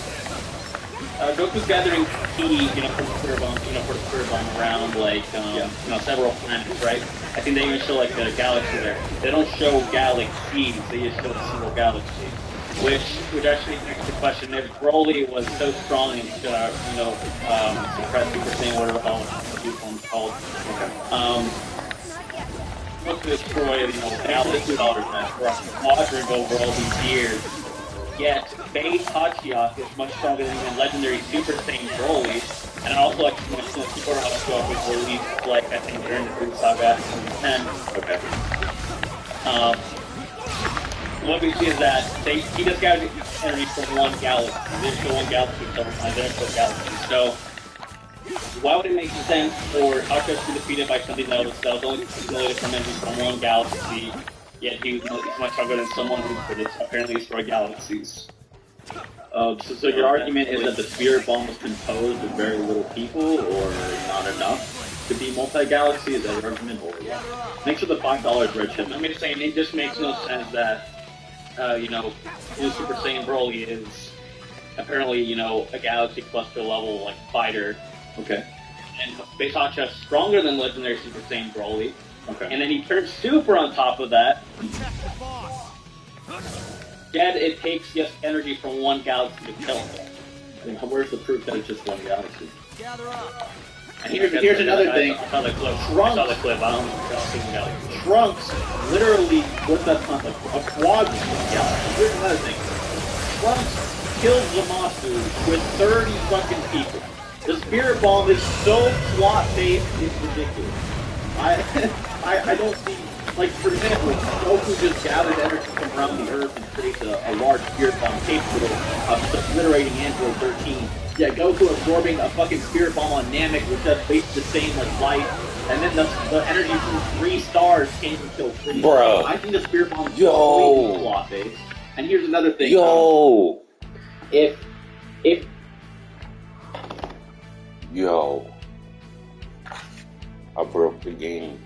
Goku's gathering ki, for the Spirit Bomb, around several planets, right? I think they even show a galaxy there. They don't show galaxies; they just show a single galaxy. Which actually begs the question: if Broly was so strong and suppressed Super Saiyan, whatever it's called, what's to destroy galaxies for a quadrant over all these years? Yet, base Hachiyak is much stronger than even legendary Super Saiyan Broly, and also Super Hachiyak was released, I think, during the Food Saga in 2010. Okay. What we see is that he just got energy from one galaxy. They didn't show one galaxy several times, they didn't show galaxies. So, why would it make sense for Hachiyak to be defeated by something that was only accumulated from energy from one galaxy? Yet he's much stronger than someone who could apparently destroy galaxies. So your argument is that the Spirit Bomb was composed of very little people, or not enough to be multi-galaxy? Is that your argument, or what? Make sure the $5 red shipment. I'm just saying, it just makes no sense that, Super Saiyan Broly is apparently, a galaxy cluster level, fighter. Okay. And Base Hachiak's stronger than legendary Super Saiyan Broly. Okay. And then he turns super on top of that. Yet it takes just energy from one galaxy to kill him. And where's the proof that it's just one galaxy? And here's another thing. I saw the clip. I don't know. Trunks literally was a quadrant of galaxies. Here's another thing. Trunks kills Zamasu with 30 fucking people. The Spirit Bomb is so plot-based, it's ridiculous. I don't see, for example, Goku just gathers energy from around the Earth and creates a large Spirit Bomb capable of obliterating Android 13. Yeah, Goku absorbing a fucking Spirit Bomb on Namek with just basically the same life, and then the energy from 3 stars can't even kill 3 Bro. I think the Spirit Bomb is completely plot-based. And here's another thing. If I broke the game.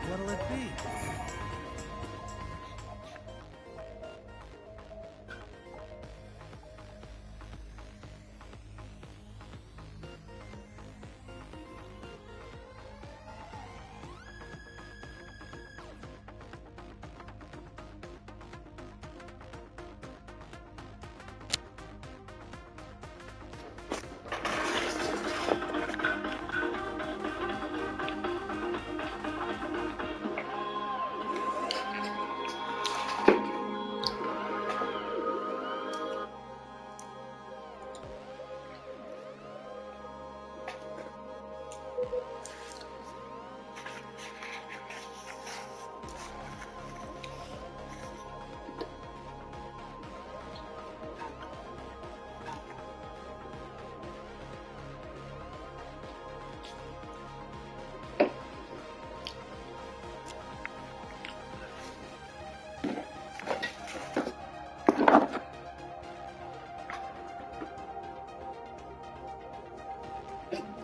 What'll it be?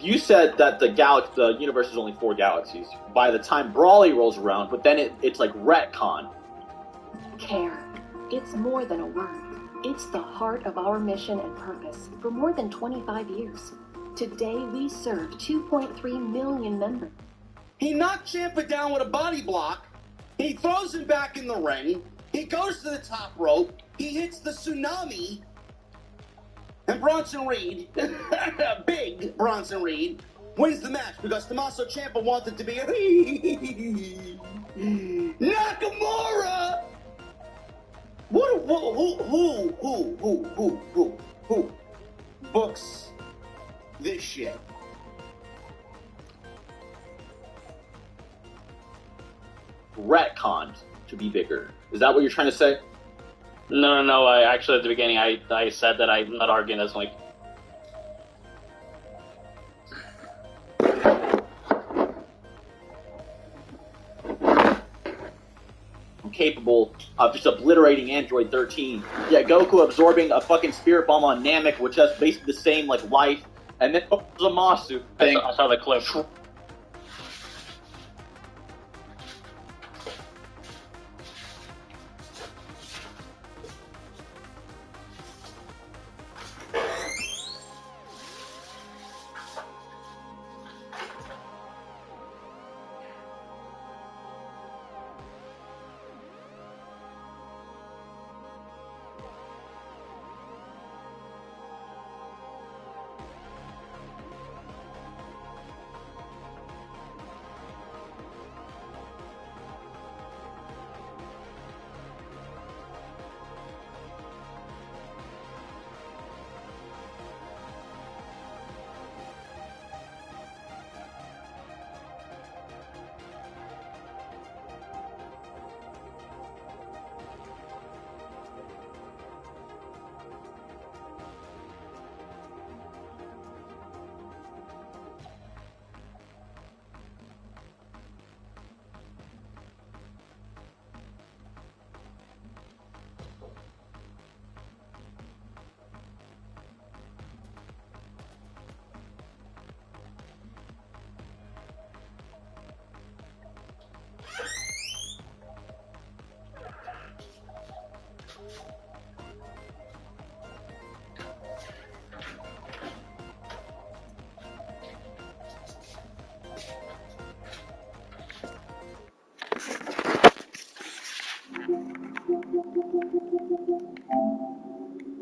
You said that the universe is only 4 galaxies by the time Brawly rolls around, but then it's like retcon. Care. It's more than a word. It's the heart of our mission and purpose for more than 25 years. Today, we serve 2.3 million members. He knocks Ciampa down with a body block. He throws him back in the ring. He goes to the top rope. He hits the tsunami. And Bronson Reed, big Bronson Reed, wins the match because Tommaso Ciampa wanted to be Nakamura. Who books this shit? Retconned to be bigger. Is that what you're trying to say? No. I actually at the beginning I said that I'm not arguing this. Like, capable of just obliterating Android 13. Yeah, Goku absorbing a fucking spirit bomb on Namek, which has basically the same like life, and then Zamasu thing. I saw the clip.